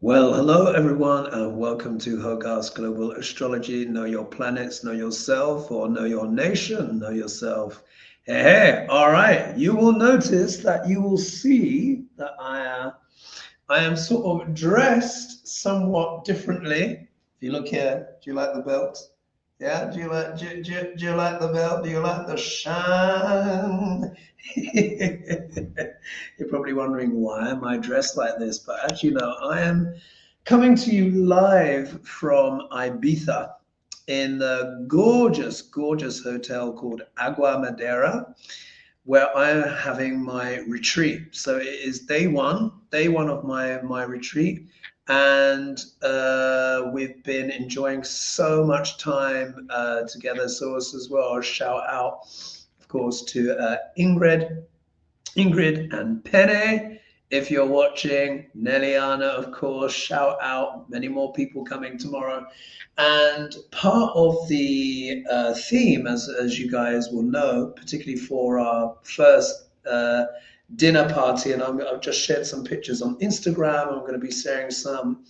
Well, hello everyone, and welcome to Hogarth's Global Astrology. Know your planets, know yourself, or know your nation, know yourself. Hey, all right. You will notice that you will see that I am sort of dressed somewhat differently. If you look here, do you like the belt? Yeah, do you like do you like the belt? Do you like the shine? You're probably wondering why am I dressed like this, but as you know, I am coming to you live from Ibiza in the gorgeous, gorgeous hotel called Agua Madera, where I'm having my retreat. So it is day one of my retreat, and we've been enjoying so much time together. So as well, shout out, of course, to Ingrid and Penny. If you're watching, Nelliana, of course, shout out. Many more people coming tomorrow. And part of the theme, as you guys will know, particularly for our first dinner party, and I've just shared some pictures on Instagram. I'm going to be sharing some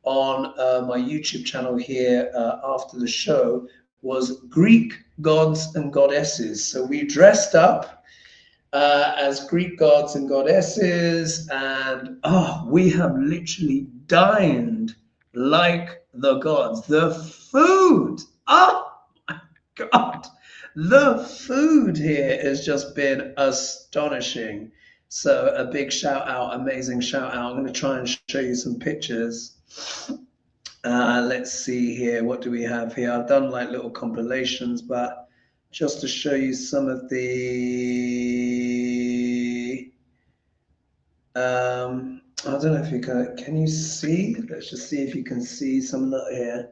on my YouTube channel here after the show, was Greek gods and goddesses. So we dressed up as Greek gods and goddesses, and we have literally dined like the gods. The food, oh my God, the food here has just been astonishing. So a big shout out, amazing shout out. I'm going to try and show you some pictures. Let's see here. What do we have here? I've done like little compilations, but just to show you some of the, I don't know if you can you see? Let's just see if you can see some of here.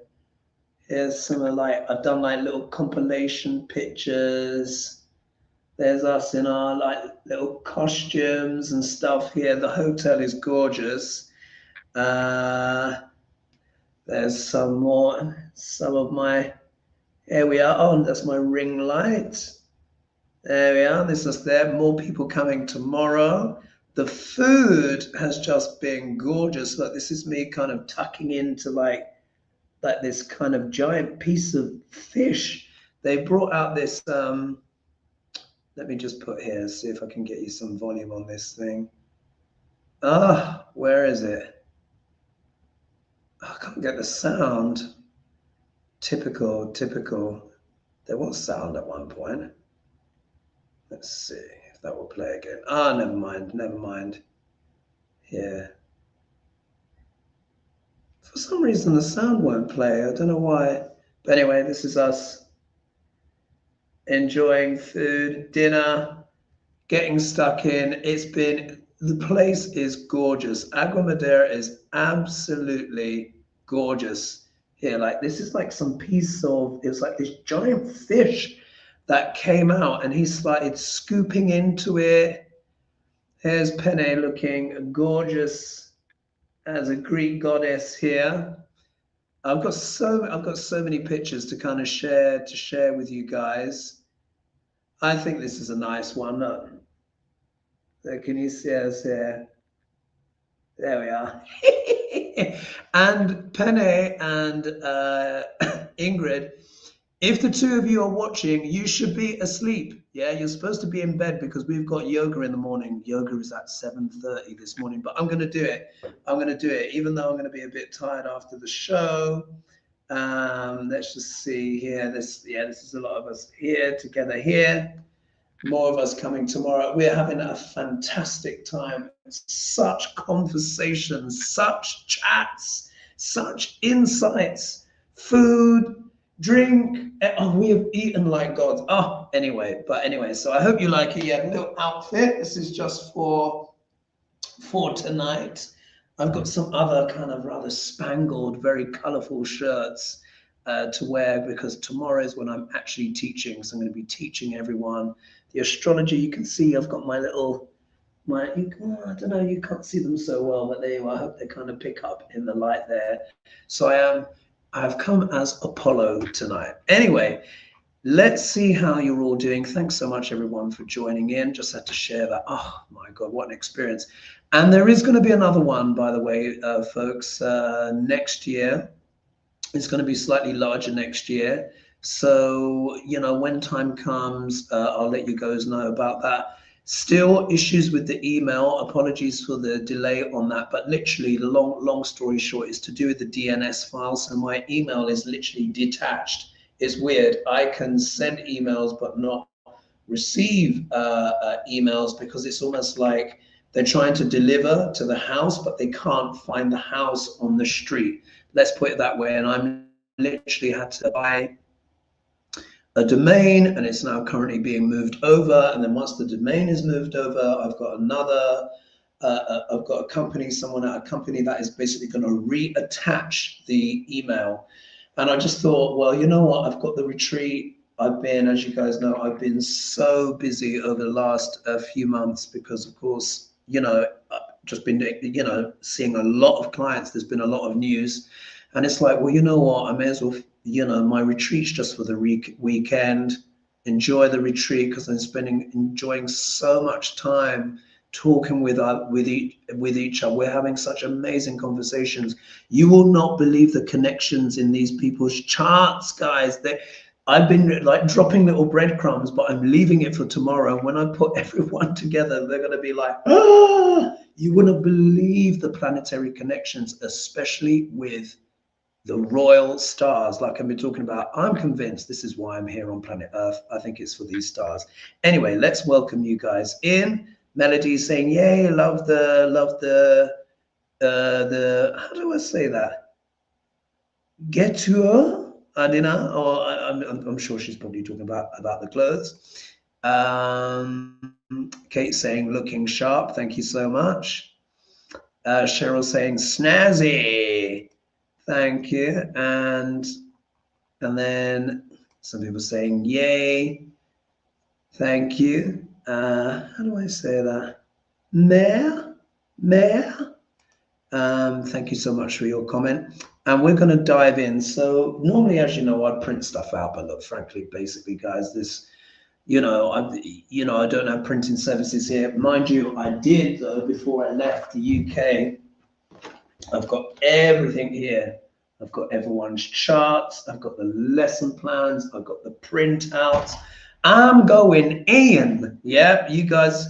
Here's some of I've done like little compilation pictures. There's us in our like little costumes and stuff here. The hotel is gorgeous. There's some of my, here we are. Oh, that's my ring light. There we are. This is there. More people coming tomorrow. The food has just been gorgeous. Look, this is me kind of tucking into like this kind of giant piece of fish. They brought out this. Let me just put here. See if I can get you some volume on this thing. Where is it? I can't get the sound. Typical. There was sound at one point. Let's see if that will play again. Never mind. Yeah. For some reason, the sound won't play. I don't know why. But anyway, this is us enjoying food, dinner, getting stuck in. The place is gorgeous. Agua Madera is absolutely gorgeous here. Like, this is like some piece of, it's like this giant fish that came out, and he started scooping into it. Here's Penne looking gorgeous as a Greek goddess here. I've got so many pictures to kind of share with you guys. I think this is a nice one. Look. So can you see us here? There we are. And Penne and Ingrid, if the two of you are watching, you should be asleep. Yeah, you're supposed to be in bed because we've got yoga in the morning. Yoga is at 7:30 this morning, but I'm going to do it. Even though I'm going to be a bit tired after the show. Let's just see here. This is a lot of us here together here. More of us coming tomorrow. We're having a fantastic time. Such conversations, such chats, such insights, food, drink. We have eaten like gods. Anyway, so I hope you like it. Yeah, little outfit. This is just for tonight. I've got some other kind of rather spangled, very colorful shirts to wear because tomorrow is when I'm actually teaching. So I'm going to be teaching everyone the astrology. You can see I've got I don't know, you can't see them so well, but there you are. I hope they kind of pick up in the light there. So I've come as Apollo tonight. Anyway, let's see how you're all doing. Thanks so much, everyone, for joining in. Just had to share that. Oh, my God, what an experience. And there is going to be another one, by the way, folks, next year. It's going to be slightly larger next year. So, you know, when time comes, I'll let you guys know about that. Still issues with the email. Apologies for the delay on that. But literally, the long story short is to do with the DNS file. So my email is literally detached. It's weird. I can send emails, but not receive emails, because it's almost like they're trying to deliver to the house, but they can't find the house on the street. Let's put it that way. And I'm literally had to buy a domain, and it's now currently being moved over. And then once the domain is moved over, I've got another, I've got a company, someone at a company that is basically going to reattach the email. And I just thought, well, you know what? I've got the retreat. I've been, as you guys know, I've been so busy over the last few months because, of course, you know, I've just been, you know, seeing a lot of clients. There's been a lot of news. And it's like, well, you know what? I may as well, you know, my retreat's just for the weekend. Enjoy the retreat, because I'm enjoying so much time talking with each other. We're having such amazing conversations. You will not believe the connections in these people's charts, guys. I've been like dropping little breadcrumbs, but I'm leaving it for tomorrow. When I put everyone together, they're going to be like, ah, you wouldn't believe the planetary connections, especially with the royal stars, like I've been talking about. I'm convinced this is why I'm here on planet Earth. I think it's for these stars. Anyway, let's welcome you guys in. Melody saying, yay, love the, how do I say that? Get to her, Adina, or I'm sure she's probably talking about the clothes. Kate saying, looking sharp. Thank you so much. Cheryl saying, snazzy. Thank you. And then some people saying, yay. Thank you. How do I say that? Mayor. Thank you so much for your comment. And we're going to dive in. So normally, as you know, I print stuff out, but look, frankly, basically, guys, this, you know, I don't have printing services here. Mind you, I did, though, before I left the UK. I've got everything here. I've got everyone's charts. I've got the lesson plans. I've got the printouts. I'm going in. Yeah, you guys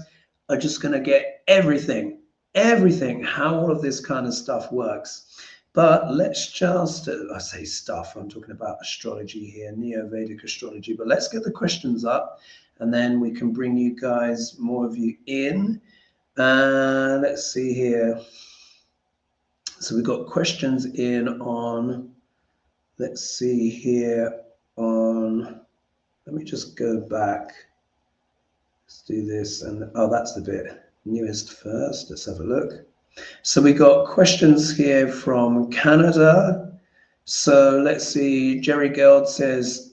are just going to get everything, how all of this kind of stuff works. But let's just, I say stuff, I'm talking about astrology here, Neo-Vedic astrology. But let's get the questions up, and then we can bring you guys, more of you in. Let's see here. So we've got questions in on, let's see here on, let me just go back. Let's do this. And oh, that's the bit newest first. Let's have a look. So we got questions here from Canada. So let's see. Jerry Geld says,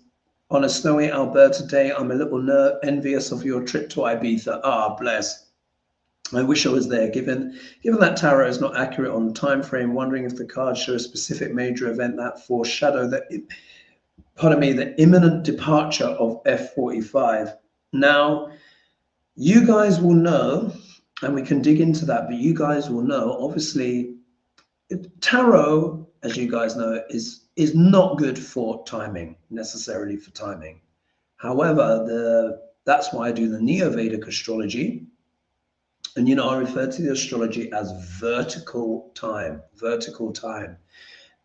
on a snowy Alberta day, I'm a little envious of your trip to Ibiza. Ah, bless. I wish I was there. Given that tarot is not accurate on the time frame, wondering if the cards show a specific major event that foreshadow the imminent departure of F45. Now, you guys will know, and we can dig into that, but you guys will know, obviously, tarot, as you guys know, is not good for timing, necessarily for timing. However, that's why I do the Neo-Vedic astrology. And, you know, I refer to the astrology as vertical time.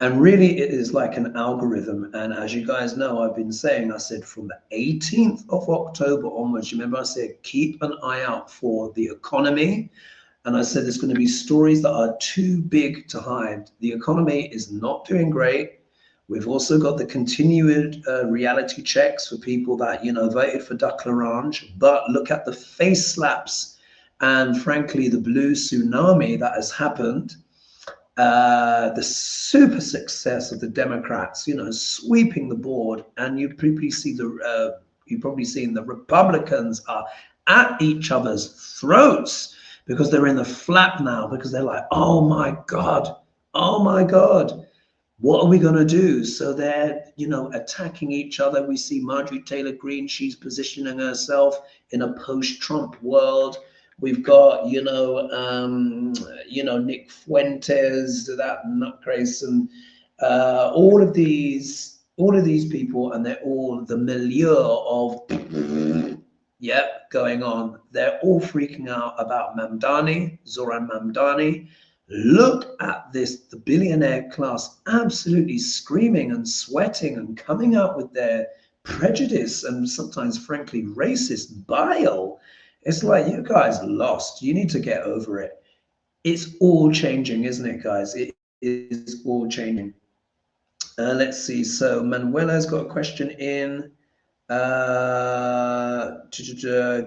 And really, it is like an algorithm. And as you guys know, I've been saying, I said from the 18th of October onwards, you remember I said, keep an eye out for the economy. And I said, there's going to be stories that are too big to hide. The economy is not doing great. We've also got the continued reality checks for people that, you know, voted for Duck L'Orange. But look at the face slaps and, frankly, the blue tsunami that has happened. The super success of the Democrats, you know, sweeping the board, and you've probably seen the Republicans are at each other's throats because they're in the flap now, because they're like, oh my God. What are we going to do? So they're, attacking each other. We see Marjorie Taylor Greene, she's positioning herself in a post-Trump world. We've got, Nick Fuentes, that nutcase, and all of these people, and they're all the milieu of going on. They're all freaking out about Zoran Mamdani. Look at this, the billionaire class absolutely screaming and sweating and coming out with their prejudice and sometimes, frankly, racist bile. It's like, you guys lost. You need to get over it. It's all changing, isn't it, guys? It is all changing. Let's see. So Manuela's got a question in.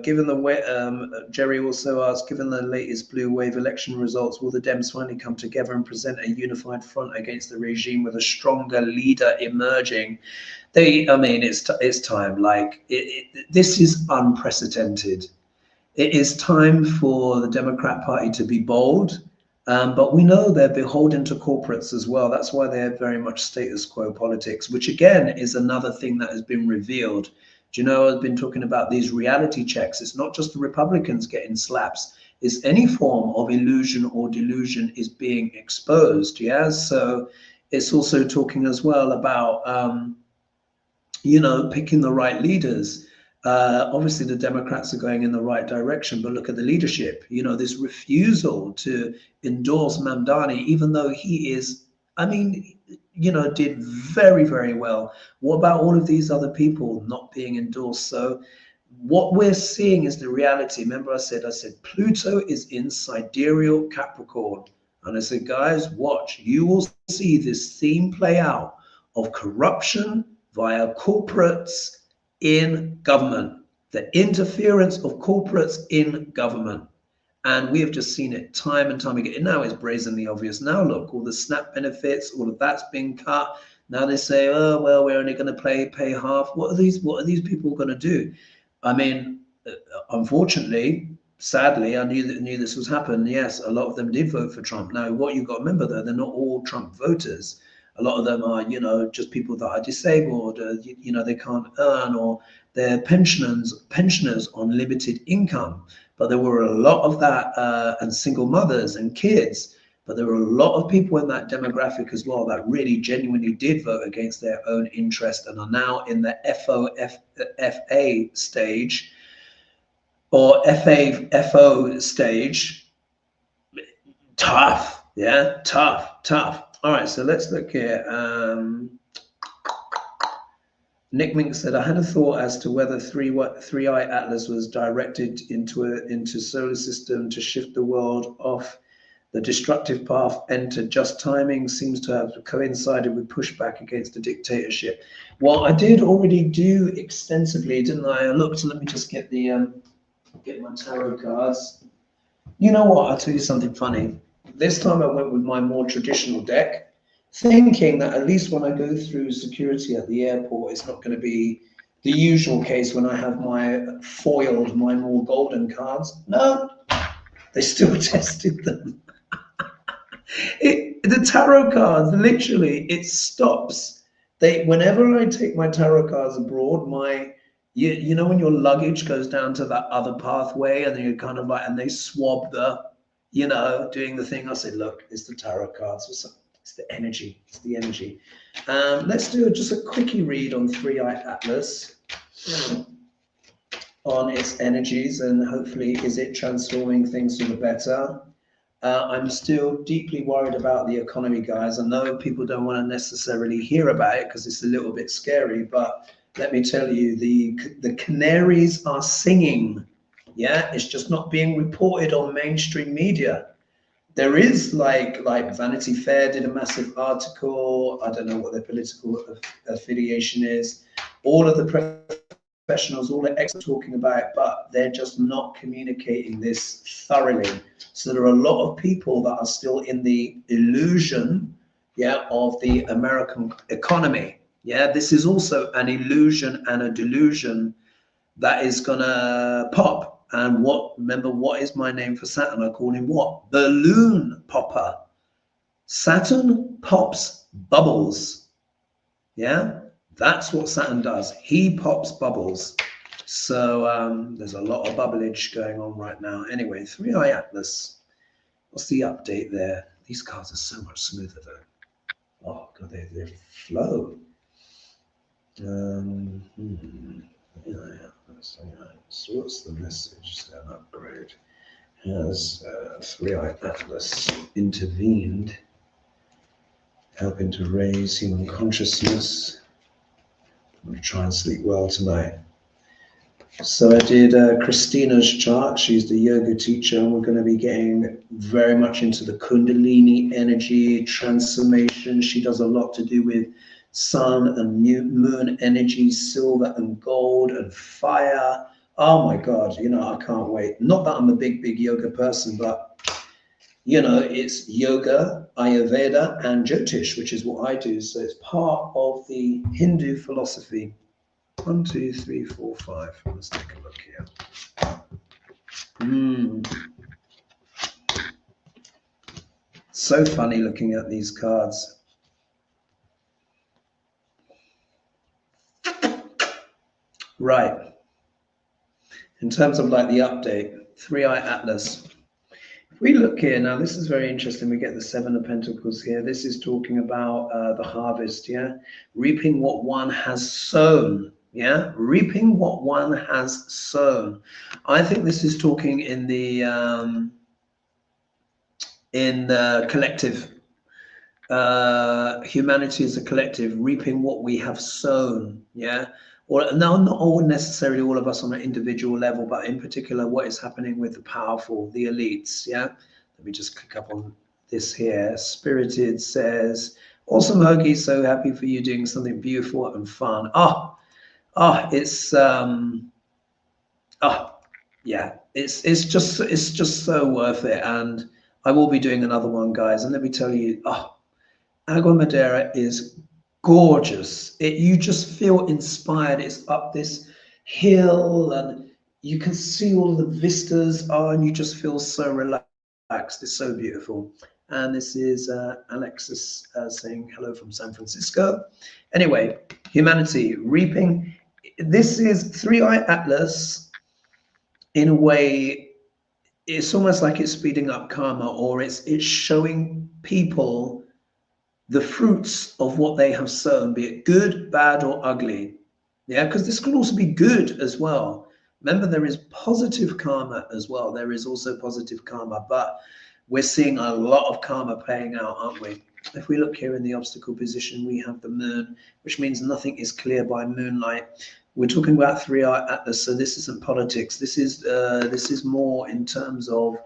Given the way, Jerry also asked, given the latest blue wave election results, will the Dems finally come together and present a unified front against the regime with a stronger leader emerging? It's time. Like this is unprecedented. It is time for the Democrat Party to be bold. But we know they're beholden to corporates as well. That's why they're very much status quo politics, which again is another thing that has been revealed. Do you know, I've been talking about these reality checks. It's not just the Republicans getting slaps. It's any form of illusion or delusion is being exposed. Yeah. So it's also talking as well about, picking the right leaders. Obviously, the Democrats are going in the right direction, but look at the leadership. This refusal to endorse Mamdani, even though he is, did very, very well. What about all of these other people not being endorsed? So what we're seeing is the reality. Remember, I said Pluto is in sidereal Capricorn. And I said, guys, watch. You will see this theme play out of corruption via corporates in government, the interference of corporates in government. And we have just seen it time and time again. And now it's brazenly obvious. Now look, all the SNAP benefits, all of that's been cut. Now they say, oh, well, we're only going to pay half. What are these people going to do? Unfortunately, sadly, I knew this was happening. Yes, a lot of them did vote for Trump. Now, what you've got to remember, though, they're not all Trump voters. A lot of them are, just people that are disabled, they can't earn, or they're pensioners on limited income. But there were a lot of that, and single mothers and kids. But there were a lot of people in that demographic as well that really genuinely did vote against their own interest and are now in the FA stage or FO stage. Tough, yeah, tough. All right, so let's look here. Nick Mink said, I had a thought as to whether Three-Eye Atlas was directed into solar system to shift the world off the destructive path, enter just timing seems to have coincided with pushback against the dictatorship. Well, I did already do extensively, didn't I? I looked, let me just get my tarot cards. You know what? I'll tell you something funny. This time I went with my more traditional deck, thinking that at least when I go through security at the airport, it's not going to be the usual case when I have my more golden cards. No, they still tested them. The tarot cards, literally, it stops. Whenever I take my tarot cards abroad, when your luggage goes down to that other pathway, and then you're kind of like, and they swab doing the thing. I said, look, it's the tarot cards. It's the energy. It's the energy. Let's do just a quickie read on Three-Eye Atlas, on its energies, and hopefully, is it transforming things for the better? I'm still deeply worried about the economy, guys. I know people don't want to necessarily hear about it because it's a little bit scary, but let me tell you, the canaries are singing. Yeah, it's just not being reported on mainstream media. There is like Vanity Fair did a massive article. I don't know what their political affiliation is. All of the professionals, all the experts talking about it, but they're just not communicating this thoroughly. So there are a lot of people that are still in the illusion, of the American economy. Yeah, this is also an illusion and a delusion that is gonna pop. And remember, what is my name for Saturn? I call him what? Balloon popper. Saturn pops bubbles. Yeah, that's what Saturn does. He pops bubbles. So there's a lot of bubblage going on right now. Anyway, 3i Atlas. What's the update there? These cards are so much smoother though. Oh god, they flow. So what's the message? An upgrade. Has 3i Atlas intervened, helping to raise human consciousness. I'm going to try and sleep well tonight. So I did Christina's chart. She's the yoga teacher, and we're going to be getting very much into the Kundalini energy transformation. She does a lot to do with sun and moon energy, silver and gold and fire. Oh my God, you know, I can't wait. Not that I'm a big yoga person, but you know, it's yoga, Ayurveda, and Jyotish, which is what I do. So it's part of the Hindu philosophy. 1, 2, 3, 4, 5. Let's take a look here. So funny looking at these cards. Right. In terms of like the update, 3i Atlas. If we look here now, this is very interesting. We get the 7 of Pentacles here. This is talking about the harvest, yeah? Reaping what one has sown. Yeah, reaping what one has sown. I think this is talking in the collective. Humanity is a collective, reaping what we have sown. Yeah, or now not all necessarily all of us on an individual level, but in particular, what is happening with the powerful, the elites. Yeah, let me just click up on this here. Spirited says, "Awesome, Hoagie. So happy for you doing something beautiful and fun." It's yeah, it's just so worth it, and I will be doing another one, guys. And let me tell you, Agua Madeira is gorgeous. You just feel inspired. It's up this hill, and you can see all the vistas, and you just feel so relaxed. It's so beautiful. And this is Alexis saying hello from San Francisco. Anyway, humanity reaping. This is 3i Atlas. In a way, it's almost like it's speeding up karma, or it's showing people the fruits of what they have sown, be it good, bad, or ugly. Yeah, because this can also be good as well. Remember, there is positive karma as well. There is also positive karma, but we're seeing a lot of karma playing out, aren't we? If we look here in the obstacle position, we have the moon, which means nothing is clear by moonlight. We're talking about 3i Atlas, so this isn't politics. This is more in terms of,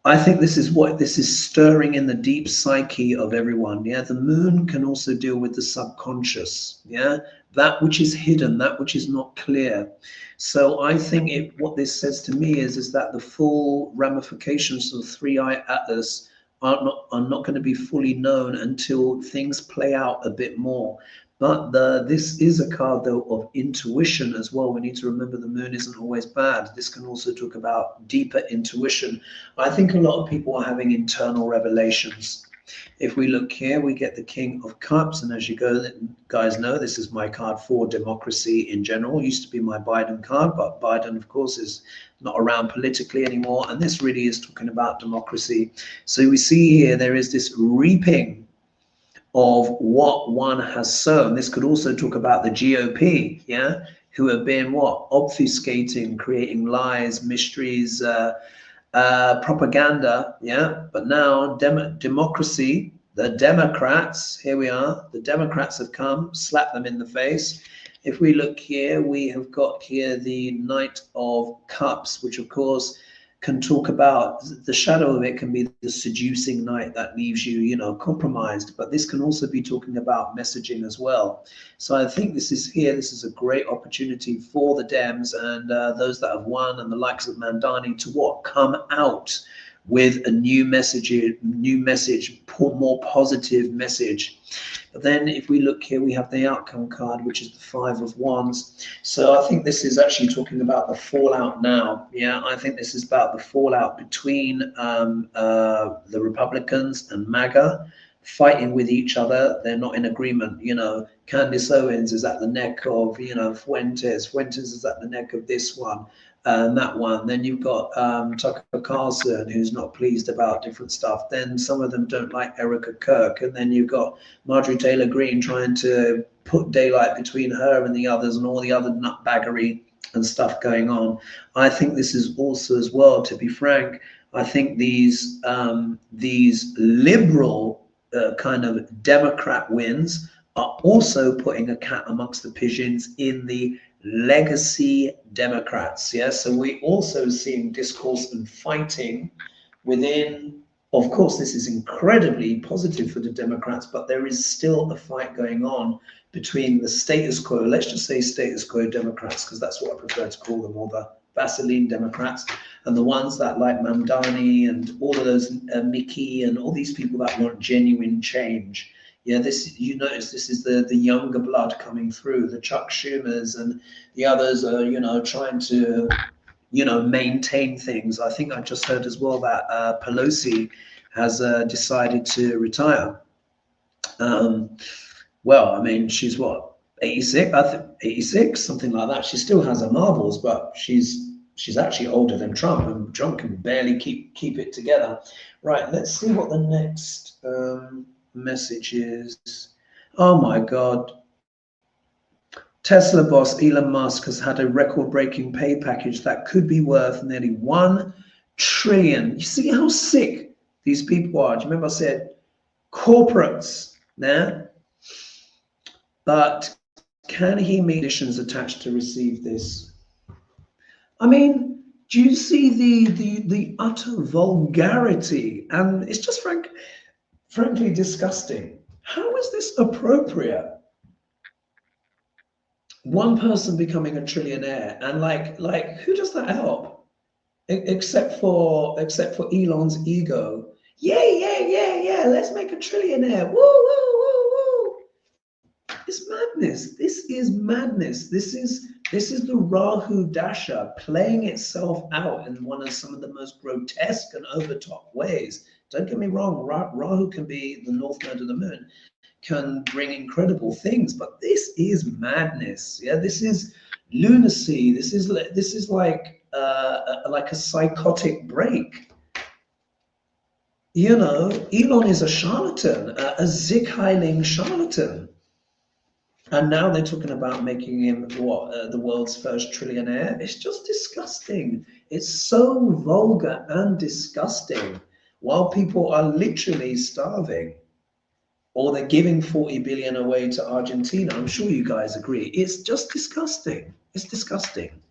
I think this is what this is stirring in the deep psyche of everyone. Yeah, the moon can also deal with the subconscious. Yeah, that which is hidden, that which is not clear. So I think what this says to me is that the full ramifications of 3i Atlas are not going to be fully known until things play out a bit more. But this is a card, though, of intuition as well. We need to remember the moon isn't always bad. This can also talk about deeper intuition. I think a lot of people are having internal revelations. If we look here, we get the King of Cups. And as you guys know, this is my card for democracy in general. It used to be my Biden card, but Biden, of course, is not around politically anymore. And this really is talking about democracy. So we see here there is this reaping of what one has sown. This could also talk about the GOP, yeah, who have been obfuscating, creating lies, mysteries, propaganda, yeah. But now democracy, the Democrats, here we are, the Democrats have come, slapped them in the face. If we look here, we have got here the Knight of Cups, which of course can talk about, the shadow of it can be the seducing knight that leaves you, compromised, but this can also be talking about messaging as well. So I think this is a great opportunity for the Dems and those that have won and the likes of Mandani to come out with a new message, more positive message. But then if we look here, we have the outcome card, which is the 5 of Wands. So I think this is actually talking about the fallout now. Yeah, I think this is about the fallout between the Republicans and MAGA. fighting with each other. They're not in agreement. You know, Candace Owens is at the neck of, you know, Fuentes. Fuentes is at the neck of this one and that one. Then you've got Tucker Carlson, who's not pleased about different stuff. Then some of them don't like Erica Kirk. And then you've got Marjorie Taylor Greene trying to put daylight between her and the others and all the other nutbaggery and stuff going on. I think this is also as well, to be frank, I think these liberal kind of Democrat wins are also putting a cat amongst the pigeons in the legacy Democrats. Yeah, so we also seeing discourse and fighting within. Of course, this is incredibly positive for the Democrats, but there is still a fight going on between the status quo, let's just say status quo Democrats, because that's what I prefer to call them, or the Vaseline Democrats, and the ones that like Mamdani and all of those Mickey and all these people that want genuine change. Yeah, this, you notice this is the younger blood coming through. The Chuck Schumers and the others are, you know, trying to, you know, maintain things. I think I just heard as well that Pelosi has decided to retire. Well, I mean, she's what, 86? I think 86, something like that. She still has her marbles, but she's actually older than Trump, and Trump can barely keep it together. Right, let's see what the next message is. Oh my God. Tesla boss Elon Musk has had a record-breaking pay package that could be worth nearly 1 trillion. You see how sick these people are? Do you remember I said corporates? Yeah. But can he meet conditions attached to receive this? I mean, do you see the utter vulgarity? And it's just frankly disgusting. How is this appropriate? One person becoming a trillionaire, and like who does that help? Except for Elon's ego. Yeah. Let's make a trillionaire. Woo, woo, woo, woo. It's madness. This is madness. This is the Rahu Dasha playing itself out in some of the most grotesque and overtop ways. Don't get me wrong, Rahu can be the north node of the moon, can bring incredible things, but this is madness. Yeah, this is lunacy. This is like a psychotic break. You know, Elon is a charlatan, a Zig-Heiling charlatan. And now they're talking about making him what, the world's first trillionaire. It's just disgusting. It's so vulgar and disgusting while people are literally starving, or they're giving 40 billion away to Argentina. I'm sure you guys agree. It's just disgusting. It's disgusting.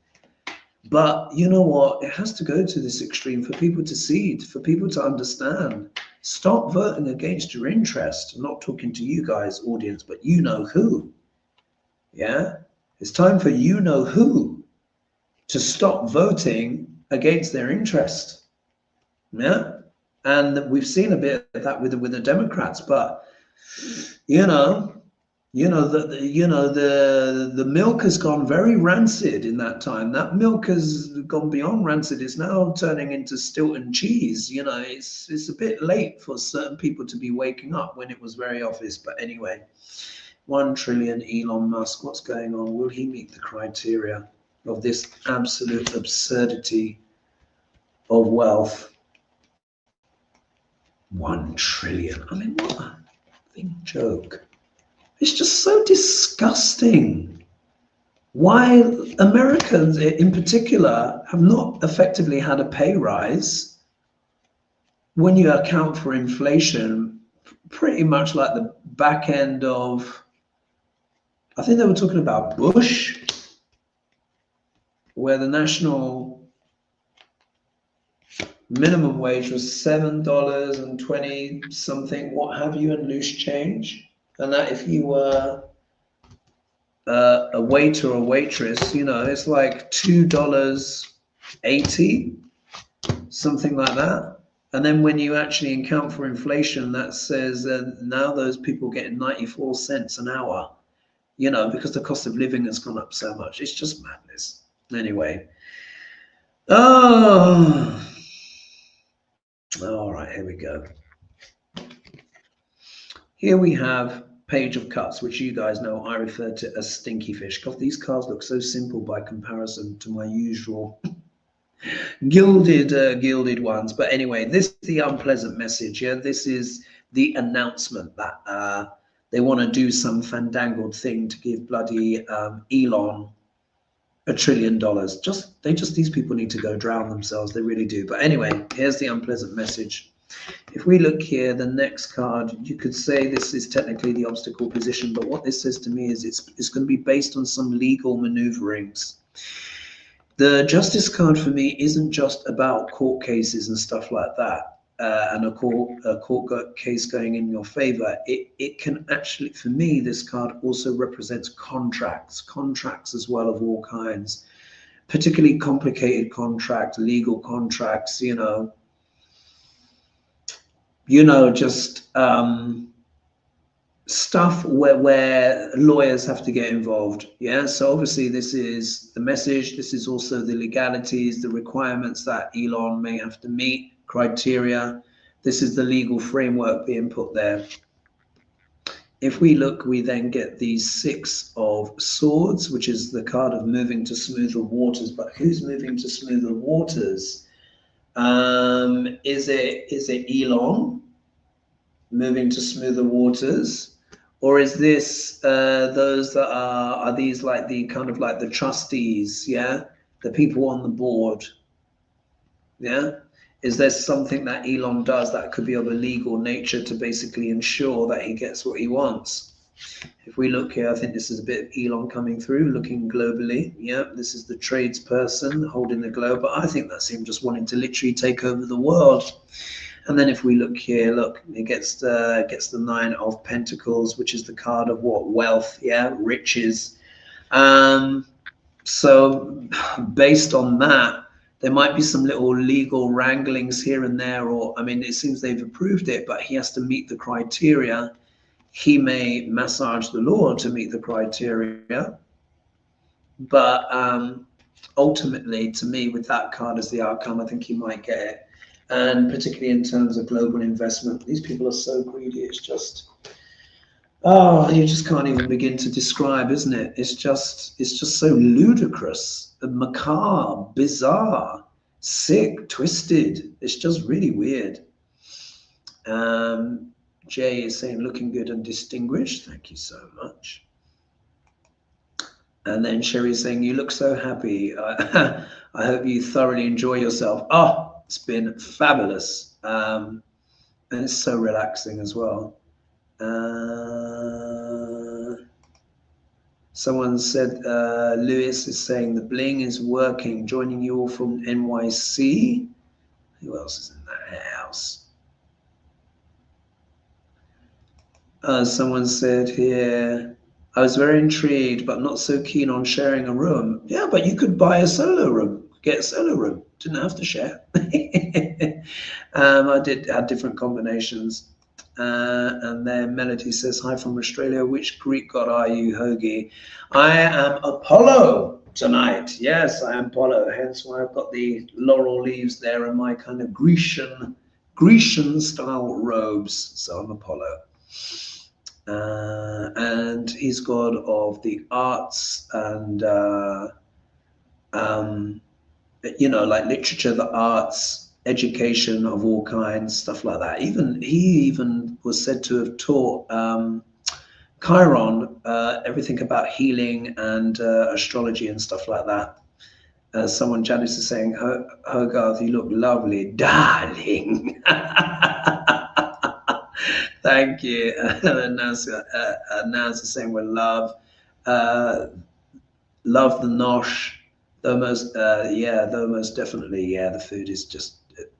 But you know what? It has to go to this extreme for people to see, for people to understand. Stop voting against your interest. I'm not talking to you guys, audience, but you know who. Yeah, it's time for you know who to stop voting against their interest. Yeah, and we've seen a bit of that with the Democrats, but the milk has gone very rancid in that time. That milk has gone beyond rancid. It's now turning into Stilton cheese. You know, it's a bit late for certain people to be waking up when it was very obvious. But anyway. 1 trillion Elon Musk, what's going on? Will he meet the criteria of this absolute absurdity of wealth? 1 trillion. I mean, what a big joke. It's just so disgusting. Why Americans in particular have not effectively had a pay rise when you account for inflation, pretty much like the back end of, I think they were talking about Bush, where the national minimum wage was $7.20 something, what have you, and loose change. And that if you were a waiter or waitress, you know, it's like $2.80, something like that. And then when you actually account for inflation, that says now those people getting 94 cents an hour. You know, because the cost of living has gone up so much. It's just madness. Anyway. Oh. All right, here we go. Here we have Page of Cups, which you guys know I refer to as Stinky Fish. God, these cards look so simple by comparison to my usual gilded ones. But anyway, this is the unpleasant message. Yeah, this is the announcement that they want to do some fandangled thing to give bloody Elon $1 trillion. These people need to go drown themselves. They really do. But anyway, here's the unpleasant message. If we look here, the next card, you could say this is technically the obstacle position, but what this says to me is it's going to be based on some legal maneuverings. The justice card for me isn't just about court cases and stuff like that, and a court case going in your favor. It can actually, for me, this card also represents contracts as well of all kinds, particularly complicated contracts, legal contracts, just stuff where lawyers have to get involved. Yeah, so obviously this is the message. This is also the legalities, the requirements that Elon may have to meet, criteria. This is the legal framework being put there. If we look, we then get the Six of Swords, which is the card of moving to smoother waters. But who's moving to smoother waters? Is it Elon moving to smoother waters? Or is this those that are these like the kind of like the trustees, yeah? The people on the board, yeah? Is there something that Elon does that could be of a legal nature to basically ensure that he gets what he wants? If we look here, I think this is a bit of Elon coming through, looking globally. Yeah, this is the tradesperson holding the globe, but I think that's him just wanting to literally take over the world. And then if we look here, look, it gets the Nine of Pentacles, which is the card of what? Wealth, yeah, riches. So based on that, there might be some little legal wranglings here and there, or, I mean, it seems they've approved it, but he has to meet the criteria. He may massage the law to meet the criteria. But ultimately, to me, with that card as the outcome, I think he might get it. And particularly in terms of global investment, these people are so greedy. It's just, oh, you just can't even begin to describe, isn't it? It's just so ludicrous, macabre, bizarre, sick, twisted. It's just really weird. Jay is saying looking good and distinguished. Thank you so much. And then Sherry's saying you look so happy. I hope you thoroughly enjoy yourself. Oh, it's been fabulous. And it's so relaxing as well. Someone said, Lewis is saying the bling is working, joining you all from NYC. Who else is in that house? Someone said here, I was very intrigued, but not so keen on sharing a room. Yeah, but you could buy a solo room, get a solo room. Didn't have to share. I had different combinations. And then Melody says, hi from Australia. Which Greek god are you, Hoagie? I am Apollo tonight. Yes, I am Apollo. Hence why I've got the laurel leaves there and my kind of Grecian style robes. So I'm Apollo. And he's god of the arts and like literature, the arts, education of all kinds, stuff like that. He even was said to have taught Chiron everything about healing and astrology and stuff like that. Someone, Janice, is saying, Hogarth, you look lovely, darling. Thank you. Naz is saying, well, love the nosh. Though most definitely, yeah, the food is just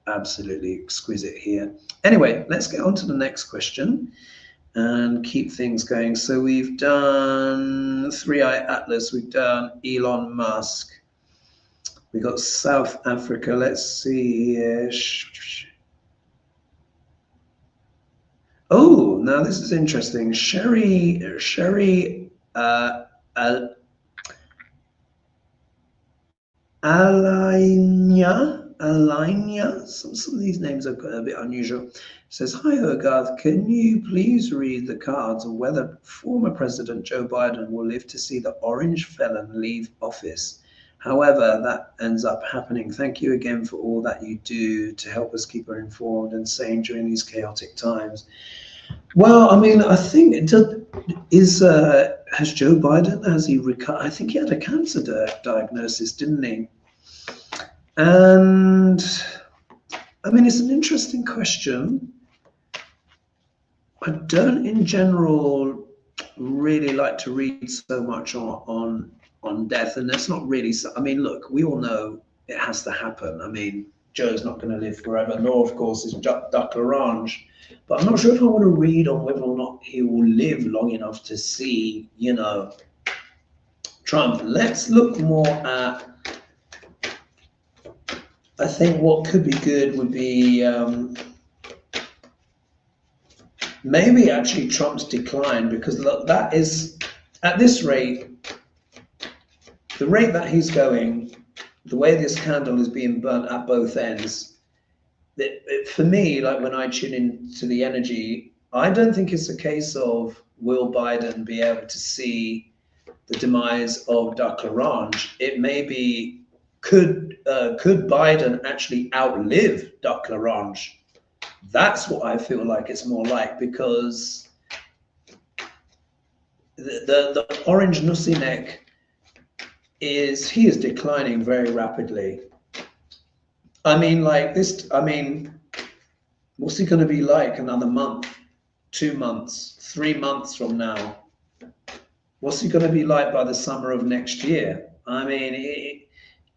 absolutely exquisite here. Anyway, let's get on to the next question and keep things going. So we've done Three-Eye Atlas, we've done Elon Musk, we got South Africa. Let's see here. Oh, now this is interesting. Sherry Alanya, Alina. Some of these names are a bit unusual. It says, hi Hogarth, can you please read the cards on whether former President Joe Biden will live to see the orange felon leave office? However, that ends up happening. Thank you again for all that you do to help us keep her informed and sane during these chaotic times. Well, I mean, I think has Joe Biden, has he recovered? I think he had a cancer diagnosis, didn't he? And I mean, it's an interesting question. I don't, in general, really like to read so much on death, and it's not really. I mean, look, we all know it has to happen. I mean, Joe's not going to live forever, nor, of course, is Duck L'Orange. But I'm not sure if I want to read on whether or not he will live long enough to see, you know, Trump. Let's look more at. I think what could be good would be maybe actually Trump's decline, because that is, at this rate, the rate that he's going, the way this candle is being burnt at both ends, for me, like when I tune into the energy, I don't think it's a case of will Biden be able to see the demise of Duck L'Orange. It may be, could Biden actually outlive Duck L'Orange? That's what I feel like it's more like, because the orange Nussi neck is declining very rapidly. I mean, like this, I mean, what's he going to be like another month, 2 months, 3 months from now? What's he going to be like by the summer of next year? I mean,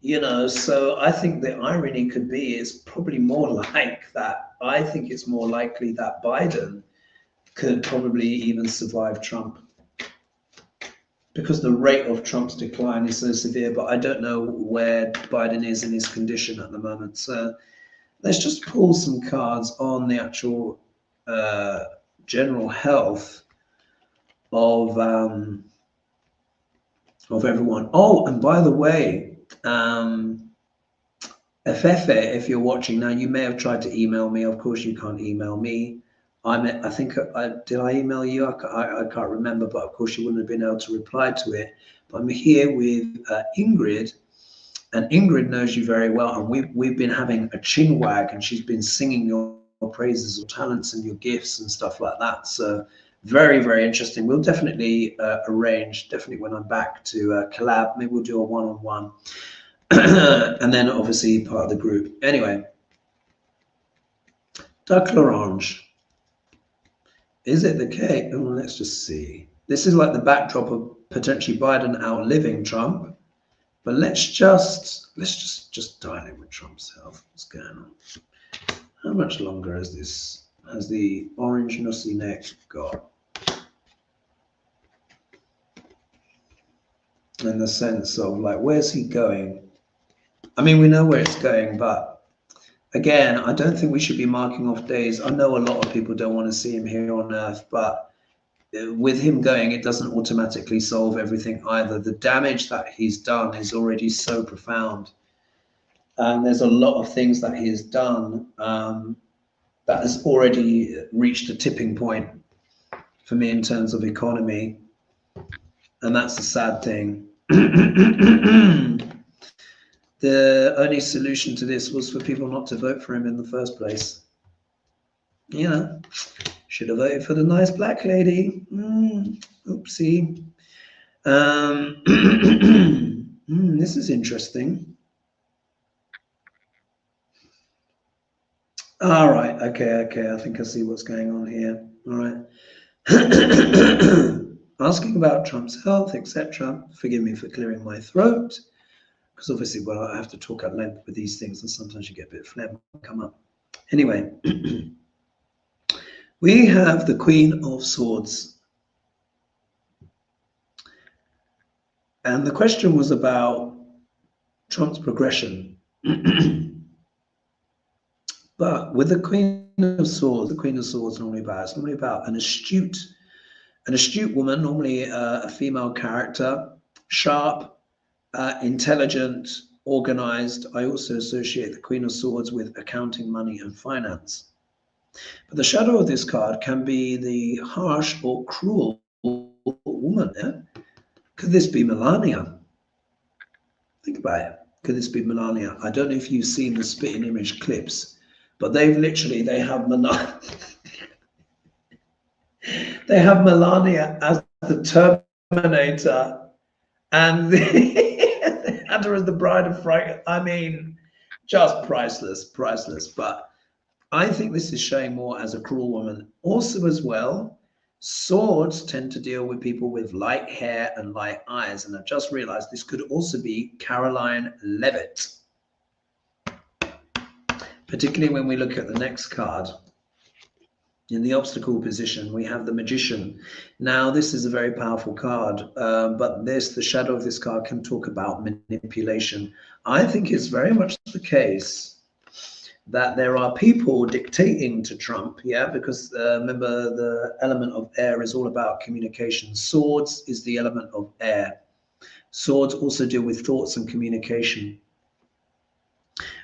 you know, so I think the irony could be, it's probably more like that. I think it's more likely that Biden could probably even survive Trump, because the rate of Trump's decline is so severe, but I don't know where Biden is in his condition at the moment. So let's just pull some cards on the actual general health of everyone. Oh, and by the way, Efefe, if you're watching now, you may have tried to email me. Of course, you can't email me. I think did I email you? I can't remember, but of course you wouldn't have been able to reply to it. But I'm here with Ingrid, and Ingrid knows you very well, and we've been having a chin wag, and she's been singing your praises of talents and your gifts and stuff like that. So very, very interesting. We'll definitely arrange, definitely when I'm back, to collab. Maybe we'll do a one-on-one, and then obviously part of the group. Anyway, Duck L'Orange. Is it the case? Oh, let's just see. This is like the backdrop of potentially Biden outliving Trump. But let's just dial in with Trump's health. What's going on? How much longer has the orange Nussi neck got? In the sense of, like, where's he going? I mean, we know where it's going, but again, I don't think we should be marking off days. I know a lot of people don't want to see him here on Earth, but with him going, it doesn't automatically solve everything either. The damage that he's done is already so profound. And there's a lot of things that he has done that has already reached a tipping point for me in terms of economy. And that's the sad thing. The only solution to this was for people not to vote for him in the first place. You know, should have voted for the nice black lady. Oopsie. This is interesting. All right. Okay. I think I see what's going on here. All right. Asking about Trump's health, etc. Forgive me for clearing my throat, because obviously, well, I have to talk at length with these things, and sometimes you get a bit of phlegm come up. Anyway, we have the Queen of Swords. And the question was about Trump's progression. But with the Queen of Swords, it's normally about an astute woman, normally a female character, sharp, intelligent, organized. I also associate the Queen of Swords with accounting, money, and finance. But the shadow of this card can be the harsh or cruel woman. Yeah? Could this be Melania? Think about it. Could this be Melania? I don't know if you've seen the spitting image clips, but they have Melania. They have Melania as the Terminator and had her as the bride of Frank. I mean, just priceless, priceless. But I think this is showing more as a cruel woman. Also, as well, swords tend to deal with people with light hair and light eyes. And I've just realized this could also be Caroline Levitt, particularly when we look at the next card. In the obstacle position, we have the Magician. Now, this is a very powerful card, but the shadow of this card can talk about manipulation. I think it's very much the case that there are people dictating to Trump, yeah, because remember, the element of air is all about communication. Swords is the element of air. Swords also deal with thoughts and communication.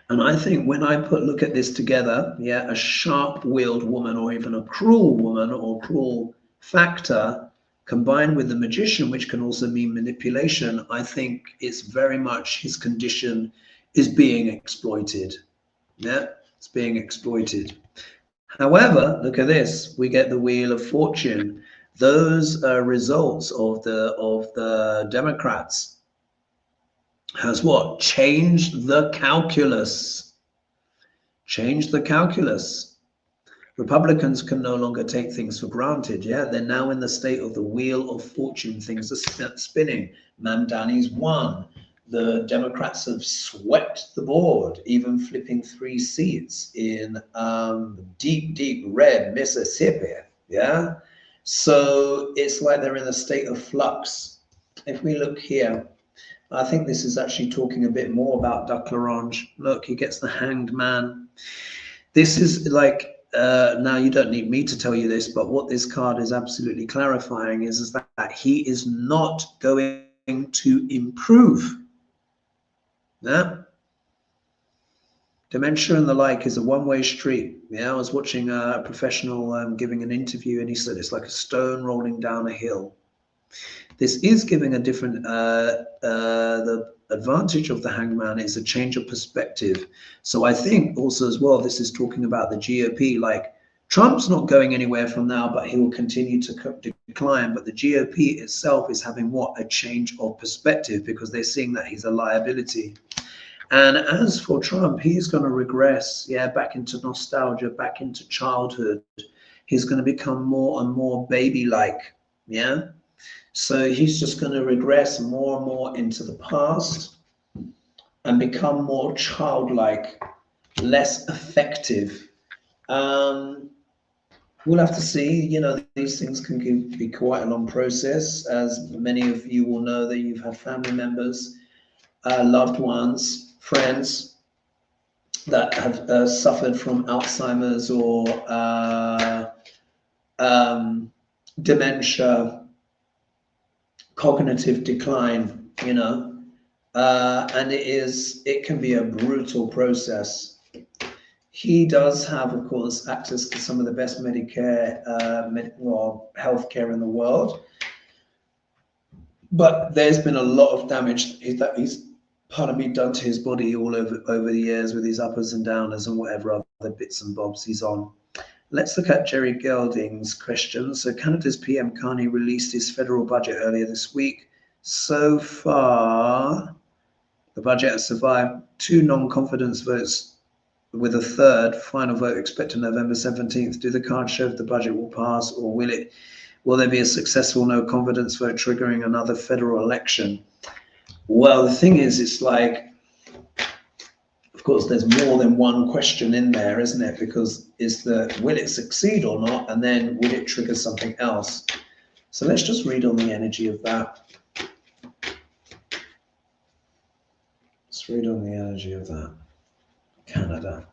And I think when I look at this together, yeah, a sharp-willed woman or even a cruel woman or cruel factor combined with the Magician, which can also mean manipulation, I think it's very much his condition is being exploited. Yeah, it's being exploited. However, look at this. We get the Wheel of Fortune. Those results of the Democrats has what? Changed the calculus. Changed the calculus. Republicans can no longer take things for granted. Yeah, they're now in the state of the Wheel of Fortune. Things are spinning. Mamdani's won. The Democrats have swept the board, even flipping 3 seats in deep, deep red Mississippi. Yeah, so it's like they're in a state of flux. If we look here, I think this is actually talking a bit more about Duck L'Orange. Look, he gets the Hanged Man. This is like, now you don't need me to tell you this, but what this card is absolutely clarifying is that he is not going to improve. Yeah. Dementia and the like is a one-way street. Yeah, I was watching a professional giving an interview, and he said it's like a stone rolling down a hill. This is giving a different, the advantage of the Hangman is a change of perspective. So I think also as well, this is talking about the GOP, like Trump's not going anywhere from now, but he will continue to decline. But the GOP itself is having what? A change of perspective, because they're seeing that he's a liability. And as for Trump, he's going to regress, yeah, back into nostalgia, back into childhood. He's going to become more and more baby-like, yeah? So he's just going to regress more and more into the past and become more childlike, less effective. We'll have to see. You know, these things can be quite a long process. As many of you will know, that you've had family members, loved ones, friends that have suffered from Alzheimer's or dementia, cognitive decline, you know, and it can be a brutal process. He does have, of course, access to some of the best Medicare, healthcare in the world, but there's been a lot of damage that he's done to his body all over the years with his uppers and downers and whatever other bits and bobs he's on. Let's look at Jerry Gelding's question. So Canada's PM Carney released his federal budget earlier this week. So far, the budget has survived 2 non-confidence votes, with a 3rd final vote expected November 17th. Do the cards show if the budget will pass, or will there be a successful no confidence vote triggering another federal election? Well, the thing is, it's like, of course, there's more than one question in there, isn't it? Because it's will it succeed or not? And then will it trigger something else? So let's just read on the energy of that. Let's read on the energy of that. Canada